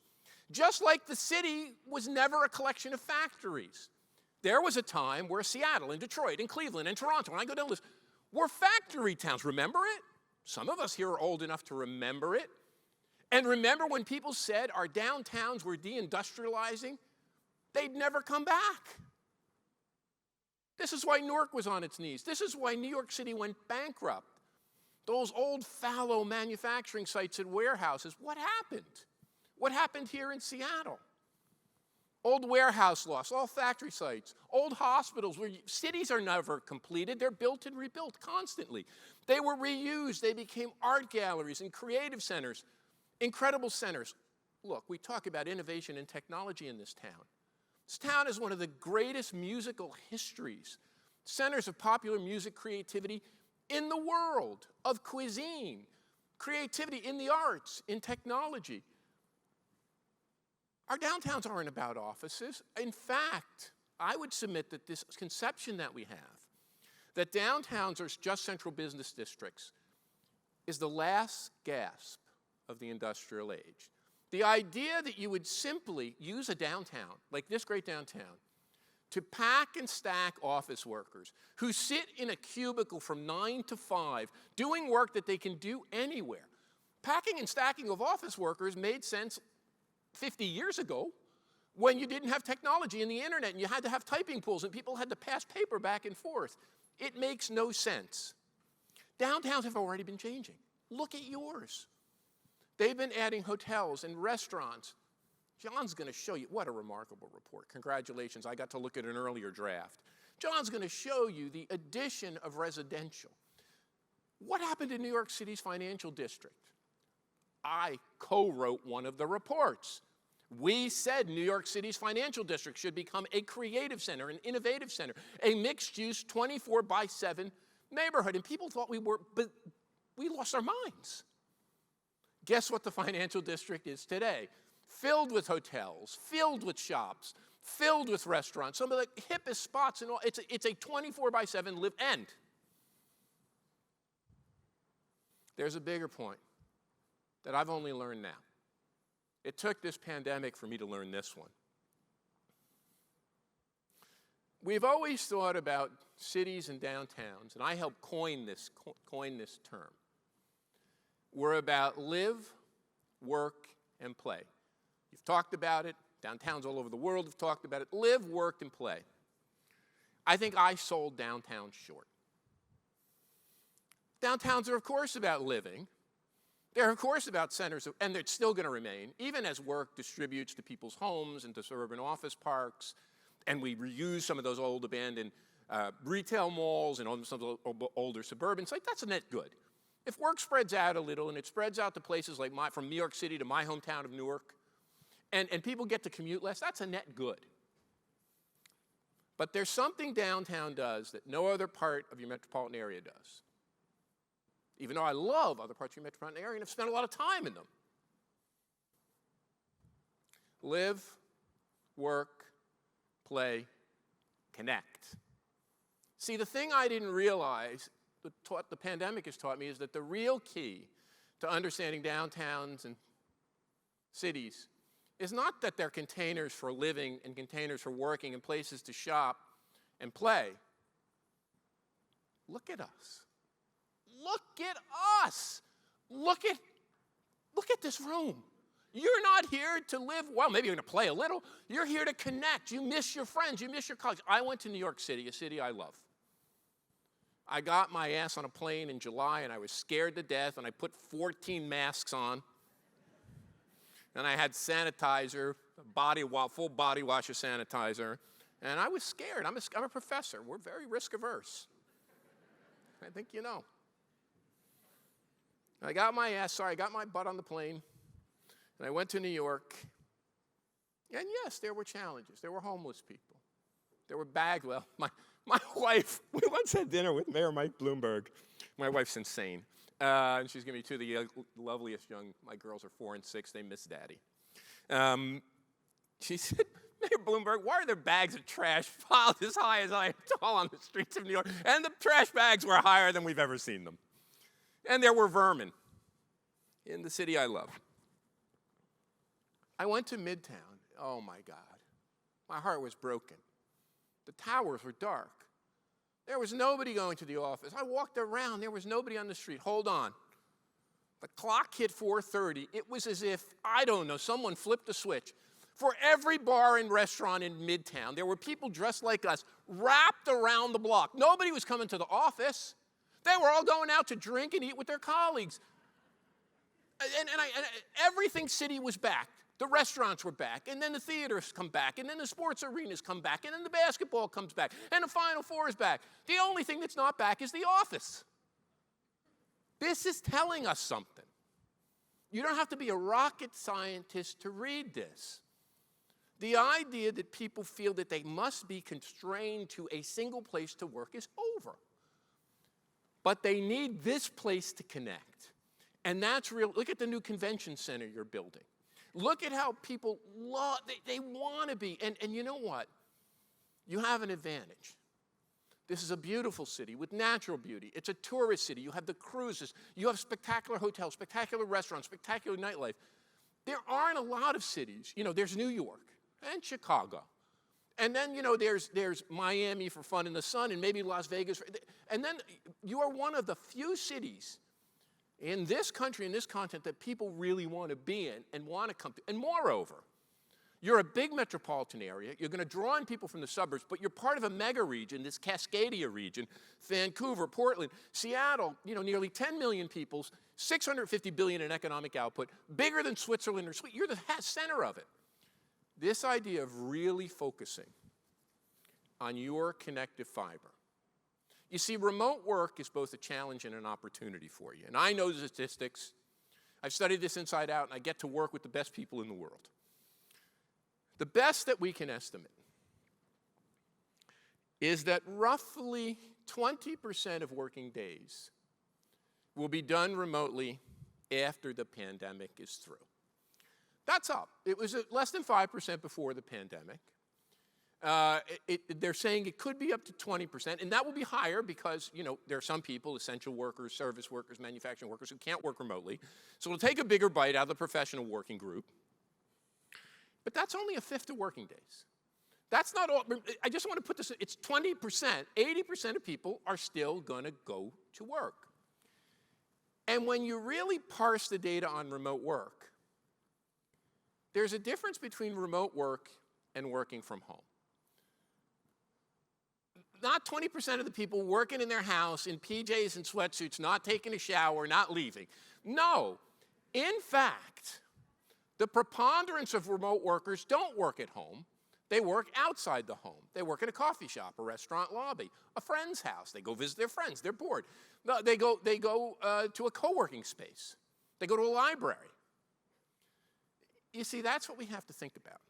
just like the city was never a collection of factories. There was a time where Seattle and Detroit and Cleveland and Toronto, and I go down the list, were factory towns. Remember it? Some of us here are old enough to remember it. And remember when people said our downtowns were deindustrializing? They'd never come back. This is why Newark was on its knees. This is why New York City went bankrupt. Those old fallow manufacturing sites and warehouses, what happened? What happened here in Seattle? Old warehouse loss, all factory sites, old hospitals where cities are never completed. They're built and rebuilt constantly. They were reused. They became art galleries and creative centers, incredible centers. Look, we talk about innovation and technology in this town. This town is one of the greatest musical histories, centers of popular music creativity in the world, of cuisine, creativity in the arts, in technology. Our downtowns aren't about offices. In fact, I would submit that this conception that we have, that downtowns are just central business districts, is the last gasp of the industrial age. The idea that you would simply use a downtown, like this great downtown, to pack and stack office workers who sit in a cubicle from 9 to 5, doing work that they can do anywhere. Packing and stacking of office workers made sense 50 years ago when you didn't have technology and the internet and you had to have typing pools and people had to pass paper back and forth. It makes no sense. Downtowns have already been changing. Look at yours. They've been adding hotels and restaurants. John's going to show you, what a remarkable report. Congratulations, I got to look at an earlier draft. John's going to show you the addition of residential. What happened in New York City's financial district? I co-wrote one of the reports. We said New York City's financial district should become a creative center, an innovative center, a mixed-use 24/7 neighborhood. And people thought we were, but we lost our minds. Guess what the financial district is today? Filled with hotels, filled with shops, filled with restaurants, some of the hippest spots and all. It's a 24/7 live end. There's a bigger point that I've only learned now. It took this pandemic for me to learn this one. We've always thought about cities and downtowns, and I helped coin this term. We're about live, work, and play. You've talked about it. Downtowns all over the world have talked about it. Live, work, and play. I think I sold downtown short. Downtowns are, of course, about living. They're, of course, about centers, and they're still going to remain, even as work distributes to people's homes and to suburban office parks, and we reuse some of those old abandoned retail malls and some of the older suburban sites. That's a net good. If work spreads out a little, and it spreads out to places like from New York City to my hometown of Newark, and people get to commute less, that's a net good. But there's something downtown does that no other part of your metropolitan area does. Even though I love other parts of your metropolitan area and have spent a lot of time in them. Live, work, play, connect. See, the thing I didn't realize, the pandemic has taught me, is that the real key to understanding downtowns and cities is not that they're containers for living and containers for working and places to shop and play. Look at us. Look at us. Look at this room. You're not here to live, well, maybe you're going to play a little. You're here to connect. You miss your friends. You miss your colleagues. I went to New York City, a city I love. I got my ass on a plane in July, and I was scared to death, and I put 14 masks on. And I had sanitizer, full body wash of sanitizer, and I was scared. I'm a professor. We're very risk averse. I think you know. I got my butt on the plane, and I went to New York. And yes, there were challenges. There were homeless people. There were my wife, we once had dinner with Mayor Mike Bloomberg. My wife's insane. And she's giving me two of the loveliest my girls are 4 and 6, they miss daddy. She said, Mayor Bloomberg, why are there bags of trash piled as high as I am tall on the streets of New York? And the trash bags were higher than we've ever seen them. And there were vermin in the city I love. I went to Midtown. Oh my God. My heart was broken. The towers were dark. There was nobody going to the office. I walked around. There was nobody on the street. Hold on. The clock hit 4:30. It was as if, I don't know, someone flipped a switch. For every bar and restaurant in Midtown, there were people dressed like us, wrapped around the block. Nobody was coming to the office. They were all going out to drink and eat with their colleagues. And everything city was back. The restaurants were back, and then the theaters come back, and then the sports arenas come back, and then the basketball comes back, and the Final Four is back. The only thing that's not back is the office. This is telling us something. You don't have to be a rocket scientist to read this. The idea that people feel that they must be constrained to a single place to work is over. But they need this place to connect. And that's real. Look at the new convention center you're building. Look at how people love, they want to be. And you know what? You have an advantage. This is a beautiful city with natural beauty. It's a tourist city. You have the cruises. You have spectacular hotels, spectacular restaurants, spectacular nightlife. There aren't a lot of cities. You know, there's New York and Chicago. And then, you know, there's Miami for fun in the sun and maybe Las Vegas. And then you are one of the few cities in this country, in this continent, that people really want to be in and want to come to. And moreover, you're a big metropolitan area. You're going to draw in people from the suburbs, but you're part of a mega region, this Cascadia region, Vancouver, Portland, Seattle, you know, nearly 10 million people, 650 billion in economic output, bigger than Switzerland or Sweden. You're the center of it. This idea of really focusing on your connective fiber. You see, remote work is both a challenge and an opportunity for you. And I know the statistics. I've studied this inside out, and I get to work with the best people in the world. The best that we can estimate is that roughly 20% of working days will be done remotely after the pandemic is through. That's up. It was less than 5% before the pandemic. They're saying it could be up to 20%, and that will be higher because, you know, there are some people, essential workers, service workers, manufacturing workers, who can't work remotely. So it'll take a bigger bite out of the professional working group. But that's only a fifth of working days. That's not all. I just want to put this, it's 20%. 80% of people are still going to go to work. And when you really parse the data on remote work, there's a difference between remote work and working from home. Not 20% of the people working in their house in PJs and sweatsuits, not taking a shower, not leaving. No. In fact, the preponderance of remote workers don't work at home. They work outside the home. They work at a coffee shop, a restaurant lobby, a friend's house. They go visit their friends. They're bored. They go to a co-working space. They go to a library. You see, that's what we have to think about.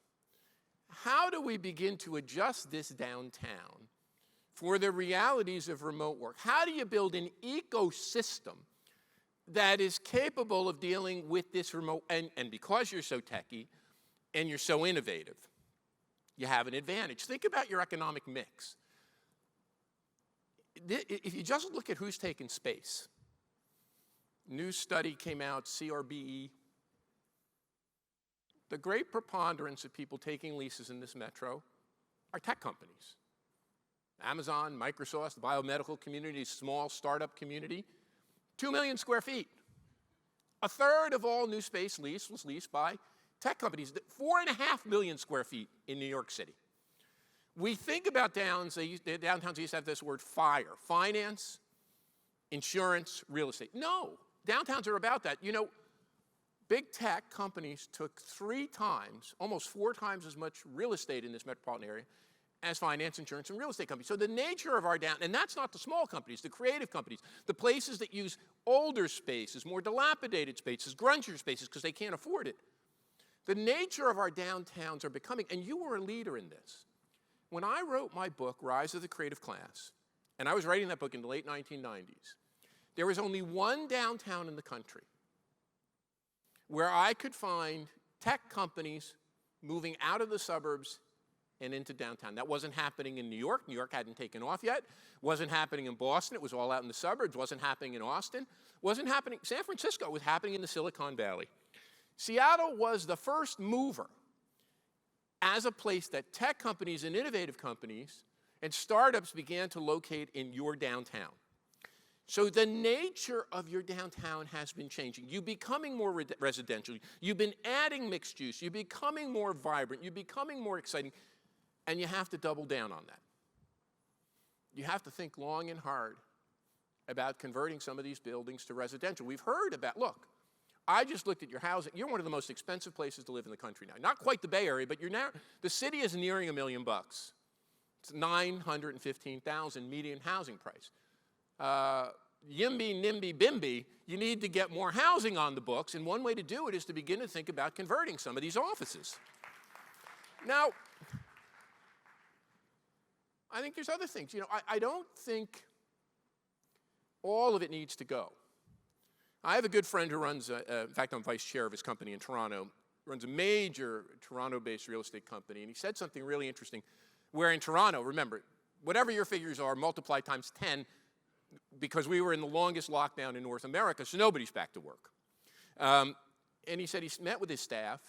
How do we begin to adjust this downtown for the realities of remote work? How do you build an ecosystem that is capable of dealing with this remote, and because you're so techy and you're so innovative, you have an advantage. Think about your economic mix. If you just look at who's taken space, new study came out, CRBE, the great preponderance of people taking leases in this metro are tech companies. Amazon, Microsoft, the biomedical community, small startup community, 2 million square feet. A third of all new space leased was leased by tech companies, 4.5 million square feet in New York City. We think about downtowns, they used to have this word FIRE, finance, insurance, real estate. No, downtowns are about that. You know, big tech companies took 3 times, almost 4 times as much real estate in this metropolitan area as finance, insurance, and real estate companies. So the nature of our and that's not the small companies, the creative companies, the places that use older spaces, more dilapidated spaces, grungier spaces, because they can't afford it. The nature of our downtowns are becoming, and you were a leader in this. When I wrote my book, Rise of the Creative Class, and I was writing that book in the late 1990s, there was only one downtown in the country where I could find tech companies moving out of the suburbs and into downtown. That wasn't happening in New York. New York hadn't taken off yet. Wasn't happening in Boston. It was all out in the suburbs. Wasn't happening in Austin. Wasn't happening, San Francisco was happening in the Silicon Valley. Seattle was the first mover as a place that tech companies and innovative companies and startups began to locate in your downtown. So the nature of your downtown has been changing. You're becoming more residential. You've been adding mixed use. You're becoming more vibrant. You're becoming more exciting. And you have to double down on that. You have to think long and hard about converting some of these buildings to residential. We've heard about, look, I just looked at your housing. You're one of the most expensive places to live in the country now. Not quite the Bay Area, but you're now, the city is nearing $1 million. It's $915,000 median housing price. Yimby, NIMBY, BIMBY, you need to get more housing on the books, and one way to do it is to begin to think about converting some of these offices. Now, I think there's other things. You know, I don't think all of it needs to go. I have a good friend who runs, in fact, I'm vice chair of his company in Toronto, runs a major Toronto-based real estate company, and he said something really interesting, where in Toronto, remember, whatever your figures are, multiply times 10, because we were in the longest lockdown in North America, so nobody's back to work. And he said he met with his staff,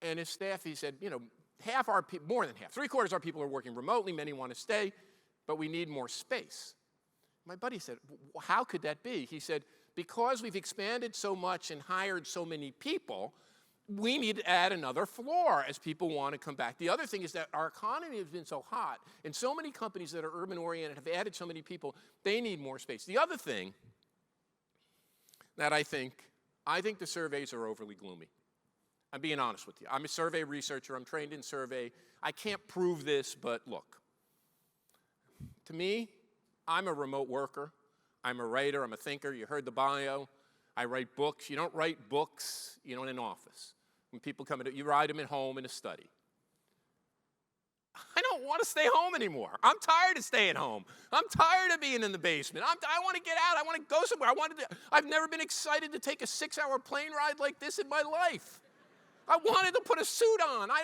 and his staff, he said, you know, half our people, more than half, 3/4 of our people are working remotely, many want to stay, but we need more space. My buddy said, how could that be? He said, because we've expanded so much and hired so many people, we need to add another floor as people want to come back. The other thing is that our economy has been so hot, and so many companies that are urban-oriented have added so many people, they need more space. The other thing that I think the surveys are overly gloomy. I'm being honest with you. I'm a survey researcher. I'm trained in survey. I can't prove this, but look. To me, I'm a remote worker. I'm a writer. I'm a thinker. You heard the bio. I write books. You don't write books, you know, in an office. When people come in, you write them at home in a study. I don't want to stay home anymore. I'm tired of staying home. I'm tired of being in the basement. I want to get out. I want to go somewhere. I've never been excited to take a 6-hour plane ride like this in my life. I wanted to put a suit on. I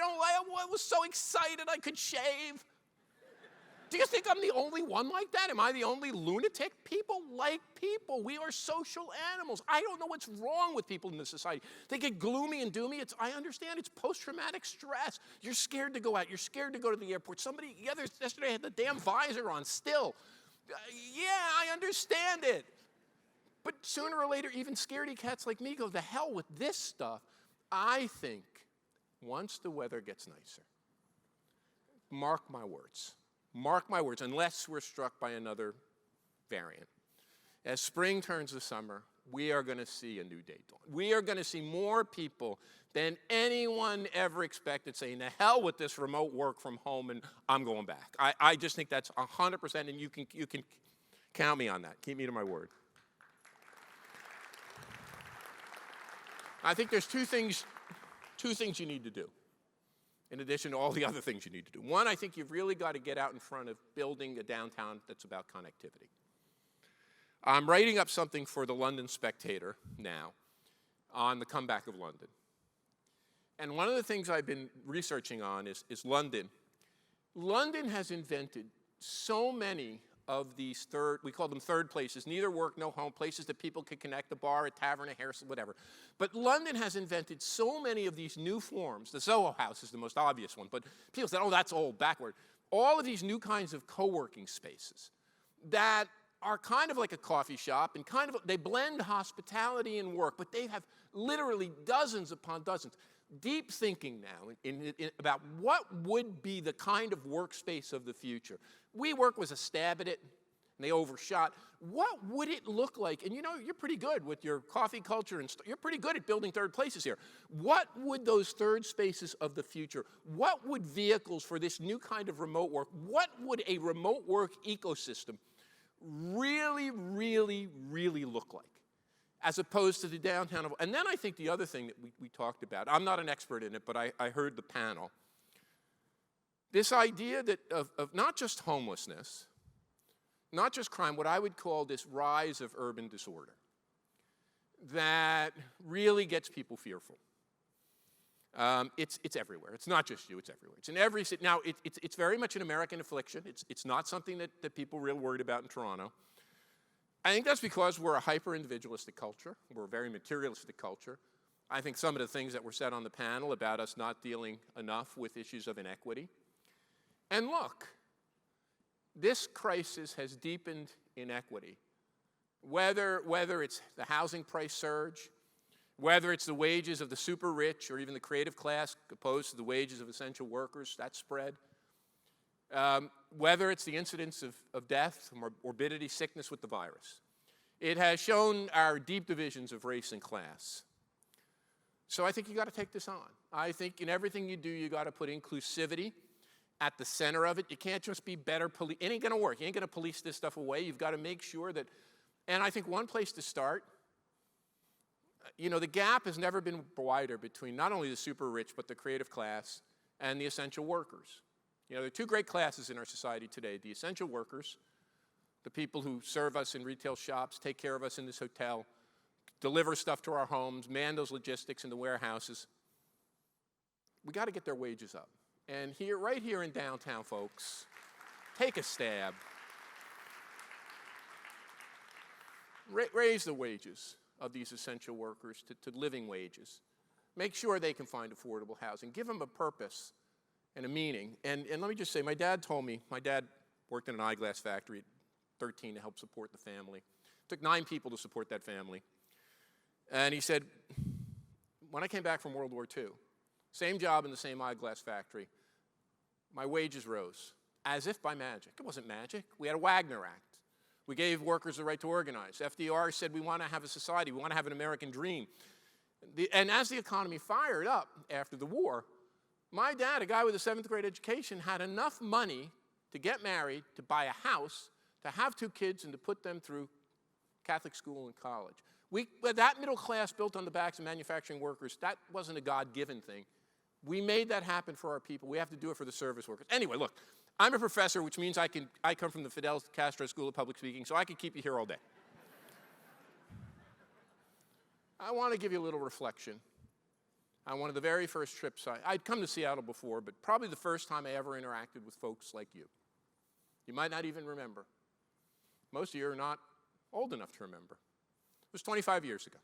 was so excited I could shave. Do you think I'm the only one like that? Am I the only lunatic? People like people. We are social animals. I don't know what's wrong with people in this society. They get gloomy and doomy. I understand it's post-traumatic stress. You're scared to go out. You're scared to go to the airport. Somebody yesterday had the damn visor on still. Yeah, I understand it. But sooner or later, even scaredy cats like me go, the hell with this stuff. I think once the weather gets nicer, mark my words, unless we're struck by another variant, as spring turns to summer, we are going to see a new day dawn. We are going to see more people than anyone ever expected saying, the hell with this remote work from home and I'm going back. I just think that's 100%, and you can count me on that. Keep me to my word. I think there's two things you need to do, in addition to all the other things you need to do. One, I think you've really got to get out in front of building a downtown that's about connectivity. I'm writing up something for the London Spectator now on the comeback of London. And one of the things I've been researching on is London. London has invented so many of these we call them third places, neither work, no home, places that people can connect, a bar, a tavern, a hair salon, whatever. But London has invented so many of these new forms. The Soho House is the most obvious one, but people say, oh, that's old, backward. All of these new kinds of co-working spaces that are kind of like a coffee shop and they blend hospitality and work, but they have literally dozens upon dozens. Deep thinking now about what would be the kind of workspace of the future. WeWork was a stab at it. and they overshot. What would it look like? And you know, you're pretty good with your coffee culture, and you're pretty good at building third places here. What would those third spaces of the future, what would vehicles for this new kind of remote work, what would a remote work ecosystem really, really, really look like, as opposed to the downtown? And then I think the other thing that we talked about, I'm not an expert in it, but I heard the panel, this idea that of not just homelessness, not just crime, what I would call this rise of urban disorder that really gets people fearful. It's everywhere. It's not just you, it's everywhere. It's in every city. Now, it's very much an American affliction. It's not something that people really worried about in Toronto. I think that's because we're a hyper-individualistic culture. We're a very materialistic culture. I think some of the things that were said on the panel about us not dealing enough with issues of inequity. And look, this crisis has deepened inequity. Whether it's the housing price surge, whether it's the wages of the super rich or even the creative class opposed to the wages of essential workers, that spread. Whether it's the incidence of death, morbidity, sickness with the virus. It has shown our deep divisions of race and class. So I think you got to take this on. I think in everything you do, you got to put inclusivity at the center of it. You can't just be better police. It ain't going to work. You ain't going to police this stuff away. You've got to make sure that, and I think one place to start, you know, the gap has never been wider between not only the super rich, but the creative class and the essential workers. You know, there are two great classes in our society today: the essential workers, the people who serve us in retail shops, take care of us in this hotel, deliver stuff to our homes, man those logistics in the warehouses. We got to get their wages up. And here, right here in downtown, folks, take a stab. Raise the wages of these essential workers to living wages. Make sure they can find affordable housing. Give them a purpose and a meaning. And let me just say, my dad told me, my dad worked in an eyeglass factory at 13 to help support the family. It took 9 people to support that family. And he said, when I came back from World War II, same job in the same eyeglass factory, my wages rose, as if by magic. It wasn't magic. We had a Wagner Act. We gave workers the right to organize. FDR said we want to have a society, we want to have an American dream. And as the economy fired up after the war, my dad, a guy with a 7th grade education, had enough money to get married, to buy a house, to have 2 kids, and to put them through Catholic school and college. That middle class built on the backs of manufacturing workers, that wasn't a God-given thing. We made that happen for our people. We have to do it for the service workers. Anyway, look, I'm a professor, which means I come from the Fidel Castro School of Public Speaking, so I could keep you here all day. I want to give you a little reflection on one of the very first trips. I'd come to Seattle before, but probably the first time I ever interacted with folks like you. You might not even remember. Most of you are not old enough to remember. It was 25 years ago.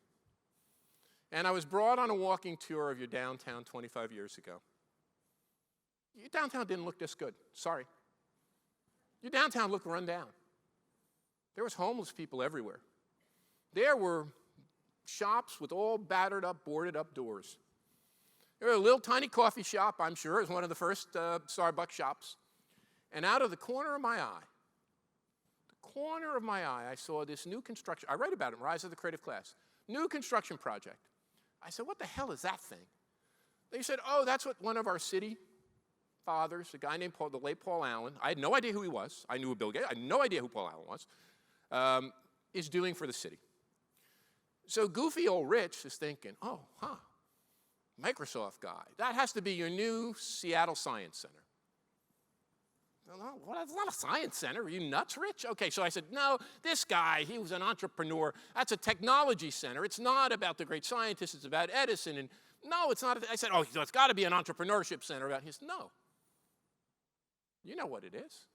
And I was brought on a walking tour of your downtown 25 years ago. Your downtown didn't look this good. Sorry. Your downtown looked run down. There was homeless people everywhere. There were shops with all battered up, boarded up doors. There was a little tiny coffee shop, I'm sure. It was one of the first Starbucks shops. And out of the corner of my eye, I saw this new construction. I write about it in Rise of the Creative Class. New construction project. I said, what the hell is that thing? They said, oh, that's what one of our city fathers, a guy named the late Paul Allen, I had no idea who he was. I knew Bill Gates. I had no idea who Paul Allen was, is doing for the city. So goofy old Rich is thinking, oh, Microsoft guy. That has to be your new Seattle Science Center. Well, that's not a science center. Are you nuts, Rich? Okay, so I said, no, this guy, he was an entrepreneur. That's a technology center. It's not about the great scientists. It's about Edison. And no, it's not. I said, oh, it's got to be an entrepreneurship center. He said, no. You know what it is.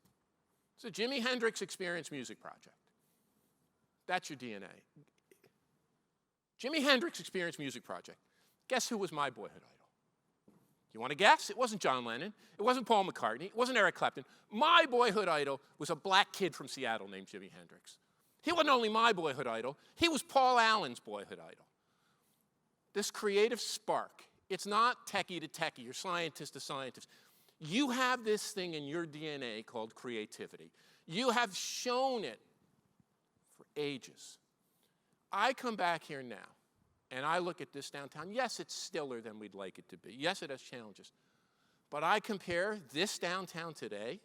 It's a Jimi Hendrix Experience Music Project. That's your DNA. Jimi Hendrix Experience Music Project. Guess who was my boyhood idol? You want to guess? It wasn't John Lennon. It wasn't Paul McCartney. It wasn't Eric Clapton. My boyhood idol was a black kid from Seattle named Jimi Hendrix. He wasn't only my boyhood idol. He was Paul Allen's boyhood idol. This creative spark. It's not techie to techie or scientist to scientist. You have this thing in your DNA called creativity. You have shown it for ages. I come back here now, and I look at this downtown. Yes, it's stiller than we'd like it to be. Yes, it has challenges. But I compare this downtown today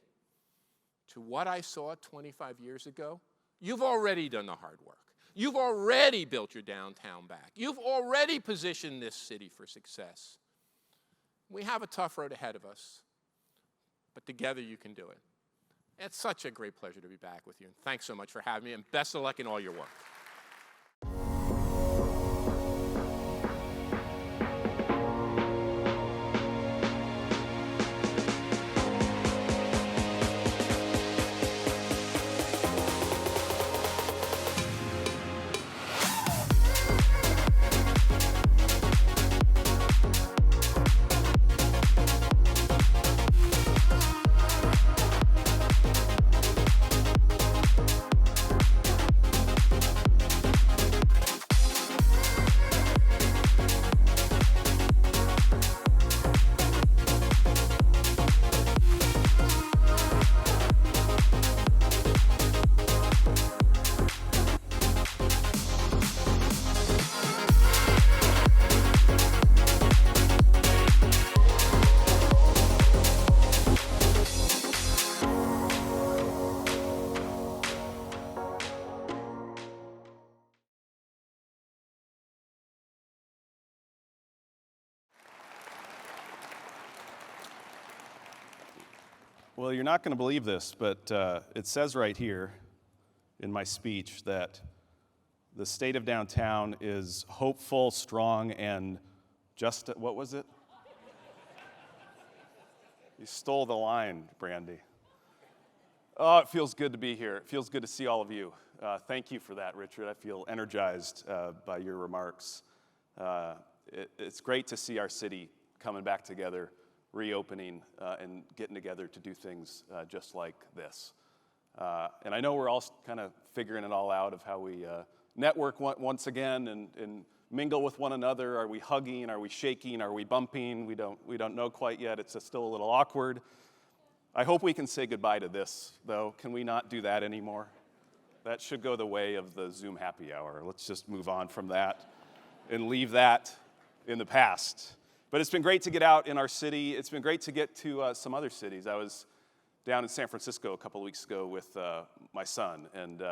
to what I saw 25 years ago. You've already done the hard work. You've already built your downtown back. You've already positioned this city for success. We have a tough road ahead of us, but together you can do it. It's such a great pleasure to be back with you. And thanks so much for having me, and best of luck in all your work.
Well, you're not going to believe this, but it says right here in my speech that the state of downtown is hopeful, strong, and just, what was it? You stole the line, Brandy. Oh, it feels good to be here. It feels good to see all of you. Thank you for that, Richard. I feel energized by your remarks. It's great to see our city coming back together, reopening, and getting together to do things just like this. And I know we're all kind of figuring it all out of how we network once again and mingle with one another. Are we hugging? Are we shaking? Are we bumping? We don't know quite yet. It's still a little awkward. I hope we can say goodbye to this, though. Can we not do that anymore? That should go the way of the Zoom happy hour. Let's just move on from that and leave that in the past. But it's been great to get out in our city. It's been great to get to some other cities. I was down in San Francisco a couple of weeks ago with my son, and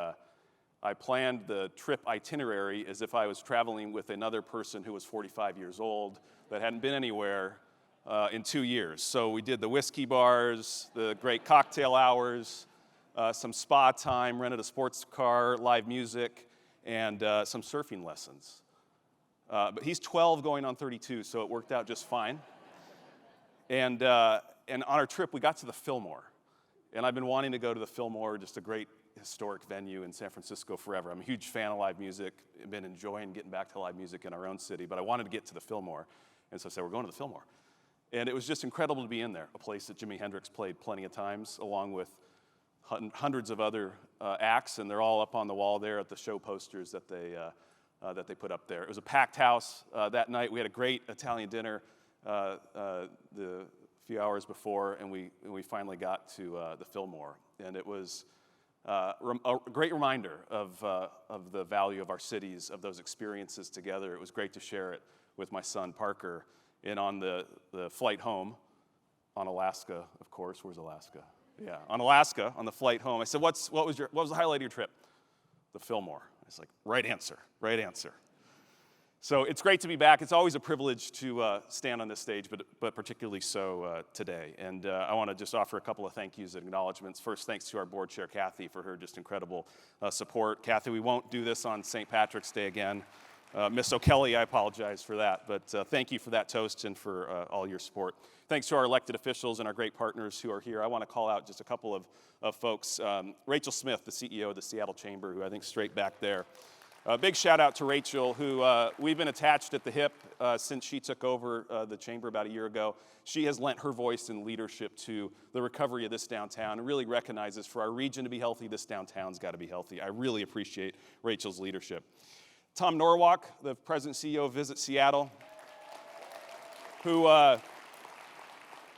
I planned the trip itinerary as if I was traveling with another person who was 45 years old that hadn't been anywhere in 2 years. So we did the whiskey bars, the great cocktail hours, some spa time, rented a sports car, live music, and some surfing lessons. But he's 12 going on 32, so it worked out just fine. And on our trip, we got to the Fillmore. And I've been wanting to go to the Fillmore, just a great historic venue in San Francisco forever. I'm a huge fan of live music. I've been enjoying getting back to live music in our own city, but I wanted to get to the Fillmore. And so I said, we're going to the Fillmore. And it was just incredible to be in there, a place that Jimi Hendrix played plenty of times, along with hundreds of other acts, and they're all up on the wall there at the show posters that they put up there. It was a packed house that night. We had a great Italian dinner the few hours before, and we finally got to the Fillmore. And it was a great reminder of the value of our cities, of those experiences together. It was great to share it with my son, Parker. And on the flight home, on Alaska, of course. Where's Alaska? Yeah, on Alaska, on the flight home, I said, what was the highlight of your trip? The Fillmore. It's like, right answer, right answer. So it's great to be back. It's always a privilege to stand on this stage, but particularly so today. And I want to just offer a couple of thank yous and acknowledgments. First, thanks to our board chair, Kathy, for her just incredible support. Kathy, we won't do this on St. Patrick's Day again. Miss O'Kelly, I apologize for that, but thank you for that toast and for all your support. Thanks to our elected officials and our great partners who are here. I want to call out just a couple of folks. Rachel Smith, the CEO of the Seattle Chamber, who I think straight back there. Big shout out to Rachel, who we've been attached at the hip since she took over the chamber about a year ago. She has lent her voice and leadership to the recovery of this downtown and really recognizes for our region to be healthy, this downtown's got to be healthy. I really appreciate Rachel's leadership. Tom Norwalk, the president and CEO of Visit Seattle, who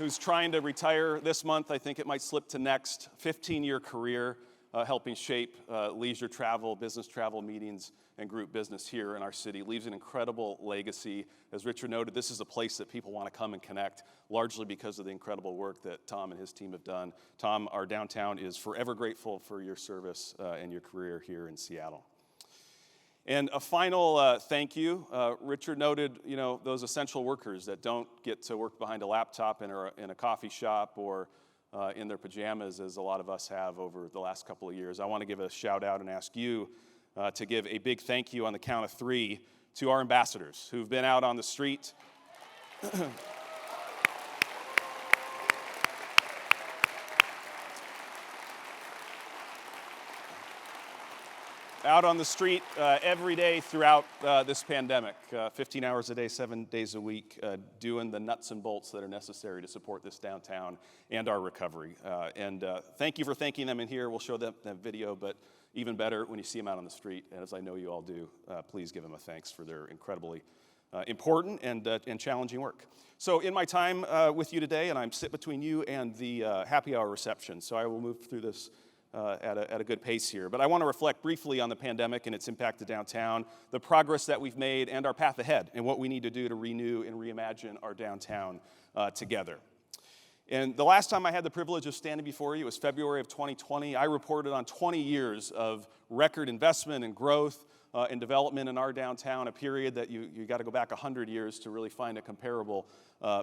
who's trying to retire this month. I think it might slip to next. 15-year career helping shape leisure travel, business travel meetings, and group business here in our city. Leaves an incredible legacy. As Richard noted, this is a place that people want to come and connect, largely because of the incredible work that Tom and his team have done. Tom, our downtown is forever grateful for your service and your career here in Seattle. And a final thank you. Richard noted, those essential workers that don't get to work behind a laptop in a coffee shop or in their pajamas, as a lot of us have over the last couple of years. I want to give a shout out and ask you to give a big thank you on the count of 3 to our ambassadors who've been out on the street. Out on the street every day throughout this pandemic, 15 hours a day, 7 days a week, doing the nuts and bolts that are necessary to support this downtown and our recovery. And thank you for thanking them in here. We'll show them that video, but even better when you see them out on the street, and as I know you all do, please give them a thanks for their incredibly important and challenging work. So in my time with you today, and I'm sit between you and the happy hour reception, so I will move through this at a good pace here. But I want to reflect briefly on the pandemic and its impact to downtown, the progress that we've made, and our path ahead, and what we need to do to renew and reimagine our downtown together. And the last time I had the privilege of standing before you was February of 2020. I reported on 20 years of record investment and growth and development in our downtown, a period that you got to go back 100 years to really find a comparable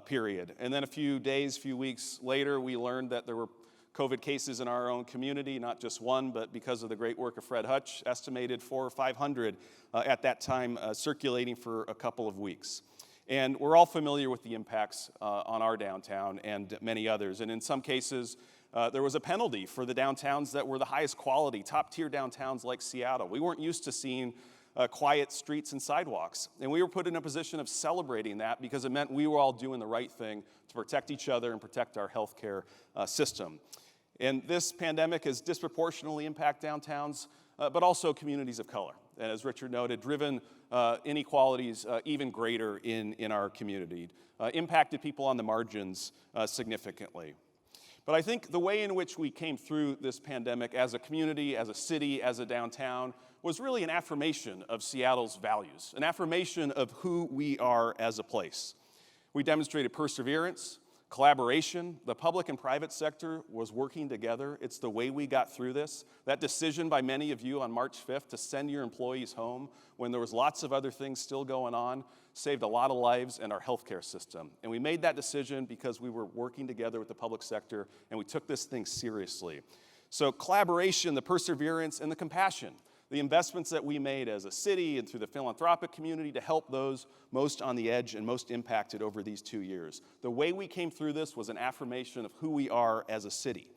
period. And then a few weeks later, we learned that there were COVID cases in our own community, not just one, but because of the great work of Fred Hutch, estimated 400 or 500 at that time circulating for a couple of weeks. And we're all familiar with the impacts on our downtown and many others. And in some cases, there was a penalty for the downtowns that were the highest quality, top-tier downtowns like Seattle. We weren't used to seeing quiet streets and sidewalks. And we were put in a position of celebrating that because it meant we were all doing the right thing to protect each other and protect our healthcare system. And this pandemic has disproportionately impacted downtowns, but also communities of color. And as Richard noted, driven inequalities even greater in our community, impacted people on the margins significantly. But I think the way in which we came through this pandemic as a community, as a city, as a downtown, was really an affirmation of Seattle's values, an affirmation of who we are as a place. We demonstrated perseverance, collaboration. The public and private sector was working together. It's the way we got through this. That decision by many of you on March 5th to send your employees home when there was lots of other things still going on saved a lot of lives in our healthcare system. And we made that decision because we were working together with the public sector and we took this thing seriously. So collaboration, the perseverance, and the compassion, the investments that we made as a city and through the philanthropic community to help those most on the edge and most impacted over these 2 years. The way we came through this was an affirmation of who we are as a city.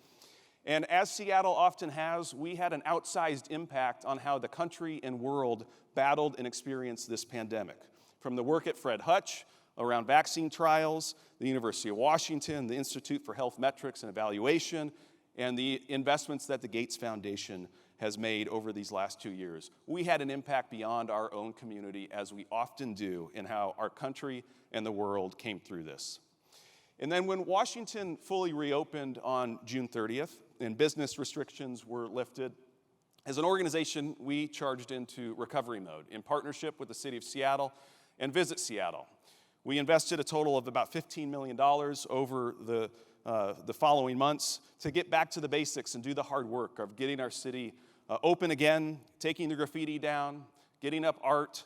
And as Seattle often has, we had an outsized impact on how the country and world battled and experienced this pandemic. From the work at Fred Hutch around vaccine trials, the University of Washington, the Institute for Health Metrics and Evaluation, and the investments that the Gates Foundation has made over these last 2 years. We had an impact beyond our own community, as we often do, in how our country and the world came through this. And then when Washington fully reopened on June 30th and business restrictions were lifted, as an organization, we charged into recovery mode in partnership with the City of Seattle and Visit Seattle. We invested a total of about $15 million over the following months to get back to the basics and do the hard work of getting our city open again, taking the graffiti down, getting up art,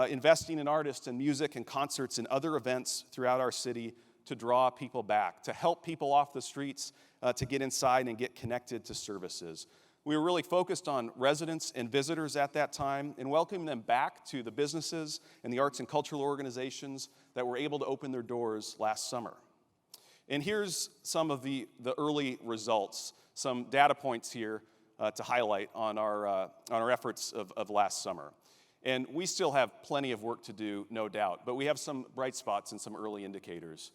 investing in artists and music and concerts and other events throughout our city to draw people back, to help people off the streets to get inside and get connected to services. We were really focused on residents and visitors at that time and welcoming them back to the businesses and the arts and cultural organizations that were able to open their doors last summer. And here's some of the early results, some data points here to highlight on our efforts of last summer. And we still have plenty of work to do, no doubt, but we have some bright spots and some early indicators.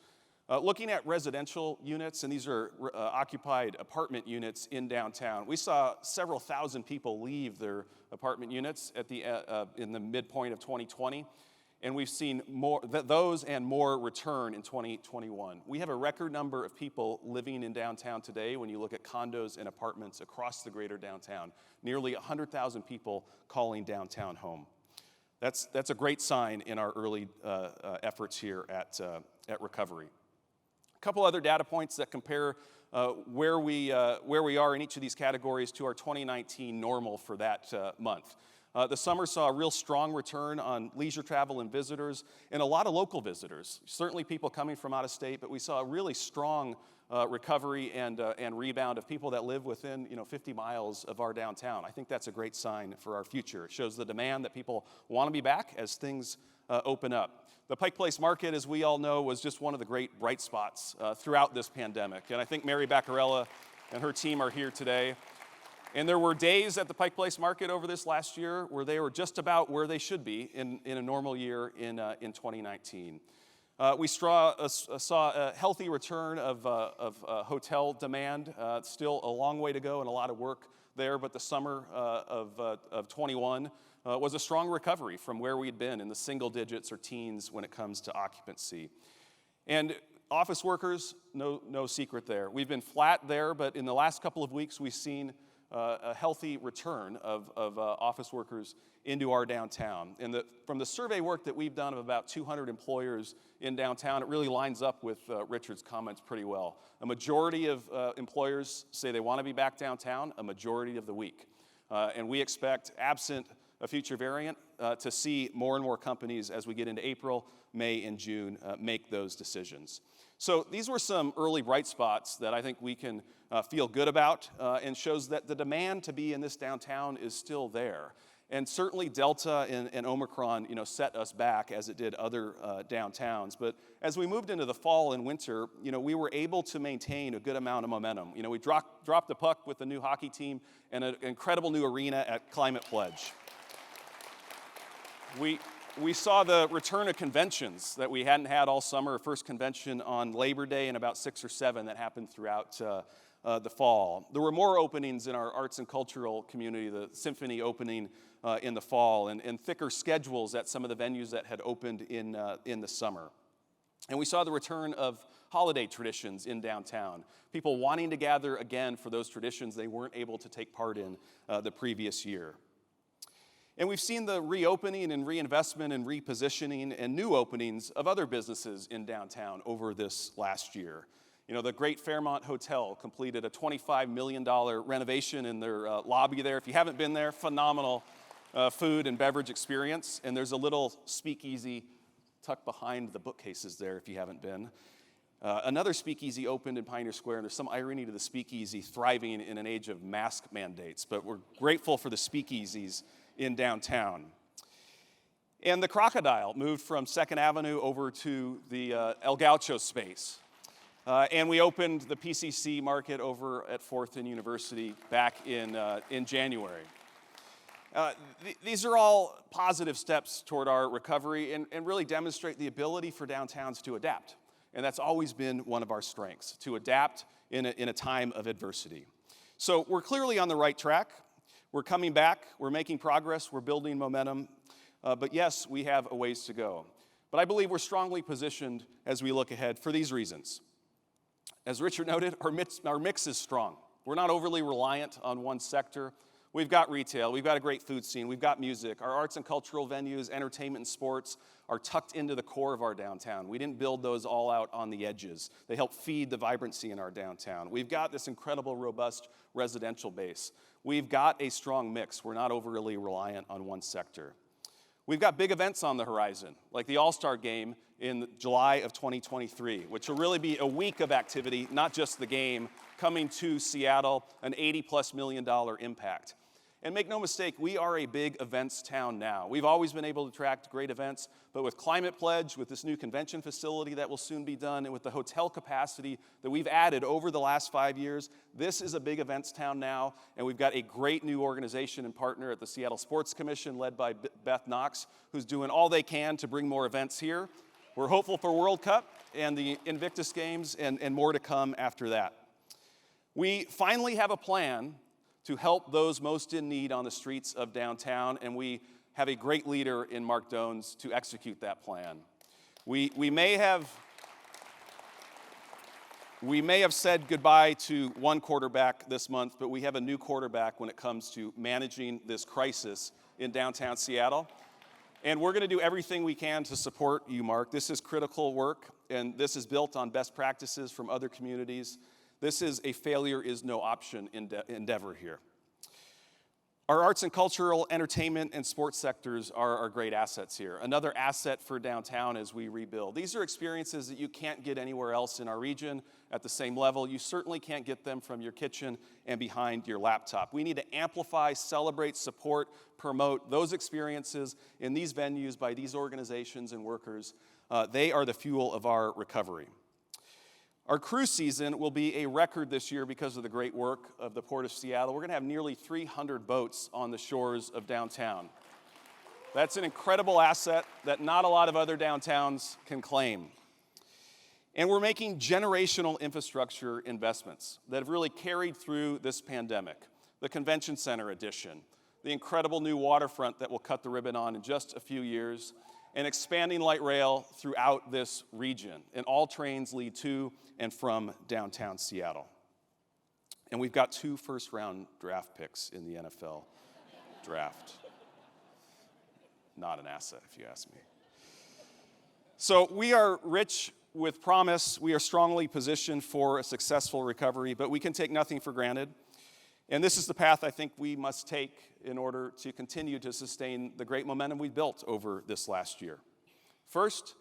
Looking at residential units, and these are occupied apartment units in downtown, we saw several thousand people leave their apartment units at in the midpoint of 2020. and we've seen those and more return in 2021. We have a record number of people living in downtown today when you look at condos and apartments across the greater downtown. Nearly 100,000 people calling downtown home. That's a great sign in our early efforts here at Recovery. A couple other data points that compare where we are in each of these categories to our 2019 normal for that month. The summer saw a real strong return on leisure travel and visitors, and a lot of local visitors. Certainly people coming from out of state, but we saw a really strong recovery and rebound of people that live within 50 miles of our downtown. I think that's a great sign for our future. It shows the demand that people want to be back as things open up. The Pike Place Market, as we all know, was just one of the great bright spots throughout this pandemic. And I think Mary Baccarella and her team are here today. And there were days at the Pike Place Market over this last year where they were just about where they should be in a normal year in 2019. We saw a healthy return of hotel demand. Still a long way to go and a lot of work there, but the summer of 21 was a strong recovery from where we'd been in the single digits or teens when it comes to occupancy. And office workers, no secret there. We've been flat there, but in the last couple of weeks we've seen a healthy return of office workers into our downtown. And from the survey work that we've done of about 200 employers in downtown, it really lines up with Richard's comments pretty well. A majority of employers say they want to be back downtown a majority of the week. And we expect, absent a future variant, to see more and more companies as we get into April, May, and June make those decisions. So these were some early bright spots that I think we can feel good about and shows that the demand to be in this downtown is still there. And certainly Delta and Omicron, set us back as it did other downtowns. But as we moved into the fall and winter, we were able to maintain a good amount of momentum. We dropped the puck with the new hockey team and an incredible new arena at Climate Pledge. We saw the return of conventions that we hadn't had all summer. First convention on Labor Day and about 6 or 7 that happened throughout the fall. There were more openings in our arts and cultural community, the symphony opening in the fall, and thicker schedules at some of the venues that had opened in the summer. And we saw the return of holiday traditions in downtown, people wanting to gather again for those traditions they weren't able to take part in the previous year. And we've seen the reopening and reinvestment and repositioning and new openings of other businesses in downtown over this last year. The Great Fairmont Hotel completed a $25 million renovation in their lobby there. If you haven't been there, phenomenal food and beverage experience. And there's a little speakeasy tucked behind the bookcases there if you haven't been. Another speakeasy opened in Pioneer Square, and there's some irony to the speakeasy thriving in an age of mask mandates. But we're grateful for the speakeasies in downtown. And the Crocodile moved from 2nd Avenue over to the El Gaucho space. And we opened the PCC market over at 4th and University back in January. These are all positive steps toward our recovery and really demonstrate the ability for downtowns to adapt. And that's always been one of our strengths, to adapt in a time of adversity. So we're clearly on the right track. We're coming back, we're making progress, we're building momentum, but yes, we have a ways to go. But I believe we're strongly positioned as we look ahead for these reasons. As Richard noted, our mix is strong. We're not overly reliant on one sector. We've got retail, we've got a great food scene, we've got music. Our arts and cultural venues, entertainment and sports are tucked into the core of our downtown. We didn't build those all out on the edges. They help feed the vibrancy in our downtown. We've got this incredible, robust residential base. We've got a strong mix. We're not overly reliant on one sector. We've got big events on the horizon, like the All-Star Game in July of 2023, which will really be a week of activity, not just the game, coming to Seattle, an $80+ million impact. And make no mistake, we are a big events town now. We've always been able to attract great events, but with Climate Pledge, with this new convention facility that will soon be done, and with the hotel capacity that we've added over the last 5 years, this is a big events town now, and we've got a great new organization and partner at the Seattle Sports Commission led by Beth Knox, who's doing all they can to bring more events here. We're hopeful for World Cup and the Invictus Games and more to come after that. We finally have a plan to help those most in need on the streets of downtown, and we have a great leader in Marc Dones to execute that plan. We may have said goodbye to one quarterback this month, but we have a new quarterback when it comes to managing this crisis in downtown Seattle. And we're going to do everything we can to support you, Marc. This is critical work, and this is built on best practices from other communities. This is a failure is no option endeavor here. Our arts and cultural, entertainment, and sports sectors are our great assets here. Another asset for downtown as we rebuild. These are experiences that you can't get anywhere else in our region at the same level. You certainly can't get them from your kitchen and behind your laptop. We need to amplify, celebrate, support, promote those experiences in these venues by these organizations and workers. They are the fuel of our recovery. Our cruise season will be a record this year because of the great work of the Port of Seattle. We're going to have nearly 300 boats on the shores of downtown. That's an incredible asset that not a lot of other downtowns can claim. And we're making generational infrastructure investments that have really carried through this pandemic. The Convention Center addition, the incredible new waterfront that we'll cut the ribbon on in just a few years, and expanding light rail throughout this region. And all trains lead to and from downtown Seattle. And we've got 2 first-round draft picks in the NFL draft. Not an asset, if you ask me. So we are rich with promise. We are strongly positioned for a successful recovery, but we can take nothing for granted. And this is the path I think we must take in order to continue to sustain the great momentum we've built over this last year. First,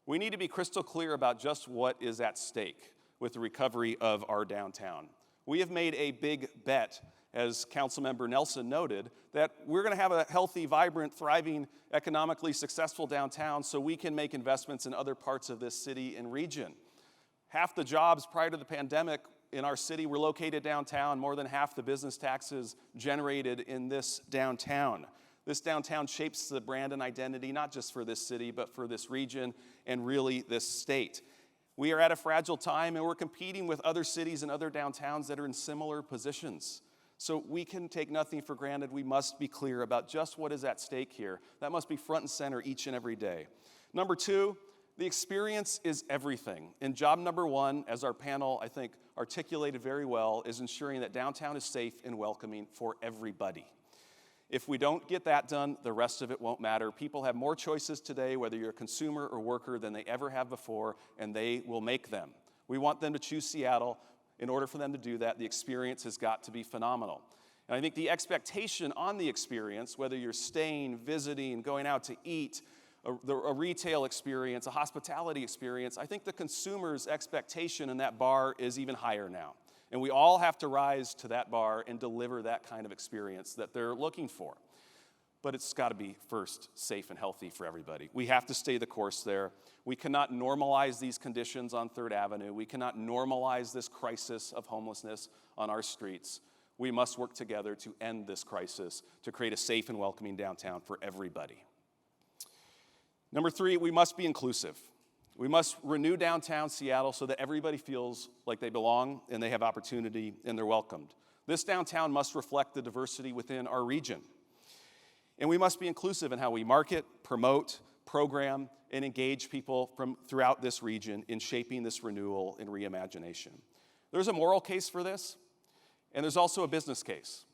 we need to be crystal clear about just what is at stake with the recovery of our downtown. We have made a big bet, as Councilmember Nelson noted, that we're going to have a healthy, vibrant, thriving, economically successful downtown so we can make investments in other parts of this city and region. Half the jobs prior to the pandemic in our city were located downtown. More than half the business taxes generated in this downtown. This downtown shapes the brand and identity, not just for this city, but for this region and really this state. We are at a fragile time, and we're competing with other cities and other downtowns that are in similar positions. So we can take nothing for granted. We must be clear about just what is at stake here. That must be front and center each and every day. Number 2, the experience is everything. And job number 1, as our panel, I think, articulated very well, is ensuring that downtown is safe and welcoming for everybody. If we don't get that done, the rest of it won't matter. People have more choices today, whether you're a consumer or worker, than they ever have before, and they will make them. We want them to choose Seattle. In order for them to do that, the experience has got to be phenomenal. And I think the expectation on the experience, whether you're staying, visiting, going out to eat, a retail experience, a hospitality experience, I think the consumer's expectation in that bar is even higher now. And we all have to rise to that bar and deliver that kind of experience that they're looking for. But it's got to be first safe and healthy for everybody. We have to stay the course there. We cannot normalize these conditions on 3rd Avenue. We cannot normalize this crisis of homelessness on our streets. We must work together to end this crisis, to create a safe and welcoming downtown for everybody. Number 3, we must be inclusive. We must renew downtown Seattle so that everybody feels like they belong and they have opportunity and they're welcomed. This downtown must reflect the diversity within our region. And we must be inclusive in how we market, promote, program, and engage people from throughout this region in shaping this renewal and reimagination. There's a moral case for this, and there's also a business case.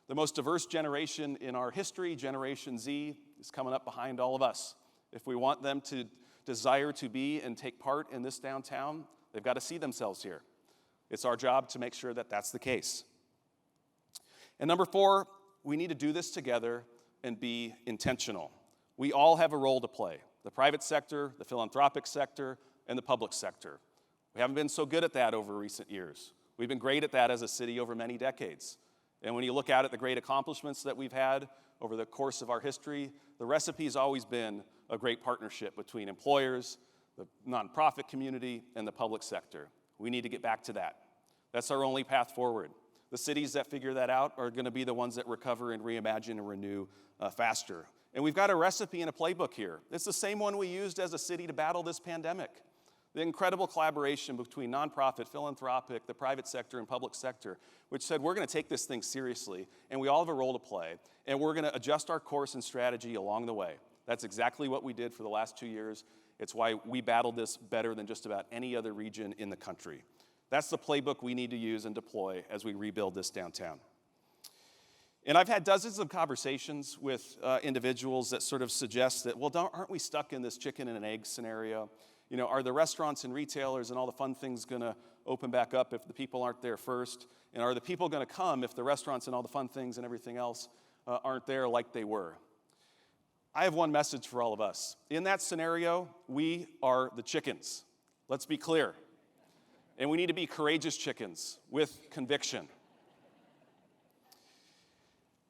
The most diverse generation in our history, Generation Z, is coming up behind all of us. If we want them to desire to be and take part in this downtown, they've got to see themselves here. It's our job to make sure that that's the case. And number 4, we need to do this together and be intentional. We all have a role to play. The private sector, the philanthropic sector, and the public sector. We haven't been so good at that over recent years. We've been great at that as a city over many decades. And when you look out at the great accomplishments that we've had over the course of our history, the recipe has always been a great partnership between employers, the nonprofit community, and the public sector. We need to get back to that. That's our only path forward. The cities that figure that out are going to be the ones that recover and reimagine and renew faster. And we've got a recipe and a playbook here. It's the same one we used as a city to battle this pandemic. The incredible collaboration between nonprofit, philanthropic, the private sector, and public sector, which said we're going to take this thing seriously, and we all have a role to play, and we're going to adjust our course and strategy along the way. That's exactly what we did for the last 2 years. It's why we battled this better than just about any other region in the country. That's the playbook we need to use and deploy as we rebuild this downtown. And I've had dozens of conversations with individuals that sort of suggest that, well, aren't we stuck in this chicken and an egg scenario? You know, are the restaurants and retailers and all the fun things going to open back up if the people aren't there first? And are the people going to come if the restaurants and all the fun things and everything else aren't there like they were? I have one message for all of us. In that scenario, we are the chickens. Let's be clear. And we need to be courageous chickens with conviction.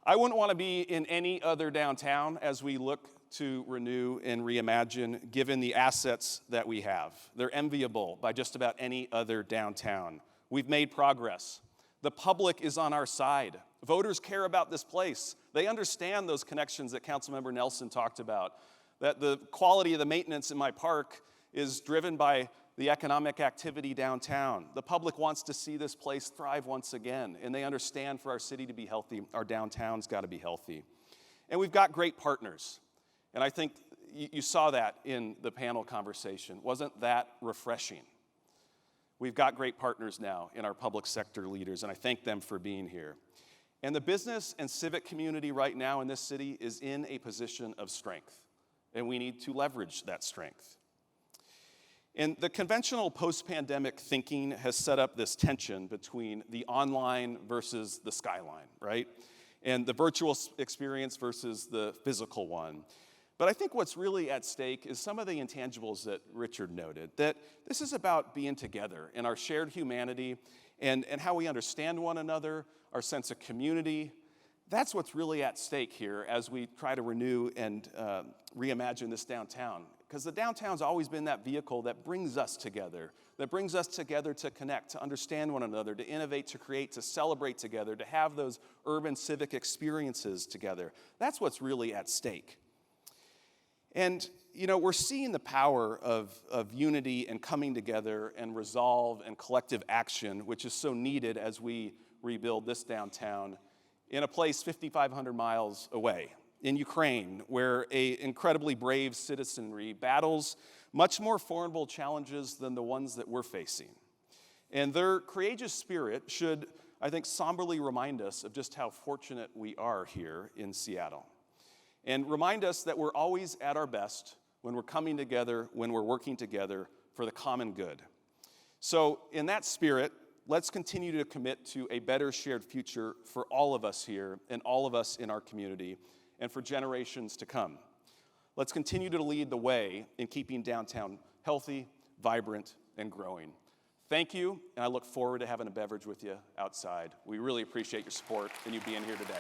I wouldn't want to be in any other downtown as we look to renew and reimagine, given the assets that we have. They're enviable by just about any other downtown. We've made progress. The public is on our side. Voters care about this place. They understand those connections that Councilmember Nelson talked about, that the quality of the maintenance in my park is driven by the economic activity downtown. The public wants to see this place thrive once again, and they understand for our city to be healthy, our downtown's got to be healthy. And we've got great partners. And I think you saw that in the panel conversation. Wasn't that refreshing? We've got great partners now in our public sector leaders, and I thank them for being here. And the business and civic community right now in this city is in a position of strength, and we need to leverage that strength. And the conventional post-pandemic thinking has set up this tension between the online versus the skyline, right? And the virtual experience versus the physical one. But I think what's really at stake is some of the intangibles that Richard noted, that this is about being together in our shared humanity and how we understand one another, our sense of community. That's what's really at stake here as we try to renew and reimagine this downtown. Because the downtown's always been that vehicle that brings us together to connect, to understand one another, to innovate, to create, to celebrate together, to have those urban civic experiences together. That's what's really at stake. And, you know, we're seeing the power of unity and coming together and resolve and collective action, which is so needed as we rebuild this downtown in a place 5,500 miles away, in Ukraine, where an incredibly brave citizenry battles much more formidable challenges than the ones that we're facing. And their courageous spirit should, I think, somberly remind us of just how fortunate we are here in Seattle. And remind us that we're always at our best when we're coming together, when we're working together for the common good. So in that spirit, let's continue to commit to a better shared future for all of us here and all of us in our community and for generations to come. Let's continue to lead the way in keeping downtown healthy, vibrant, and growing. Thank you, and I look forward to having a beverage with you outside. We really appreciate your support and you being here today.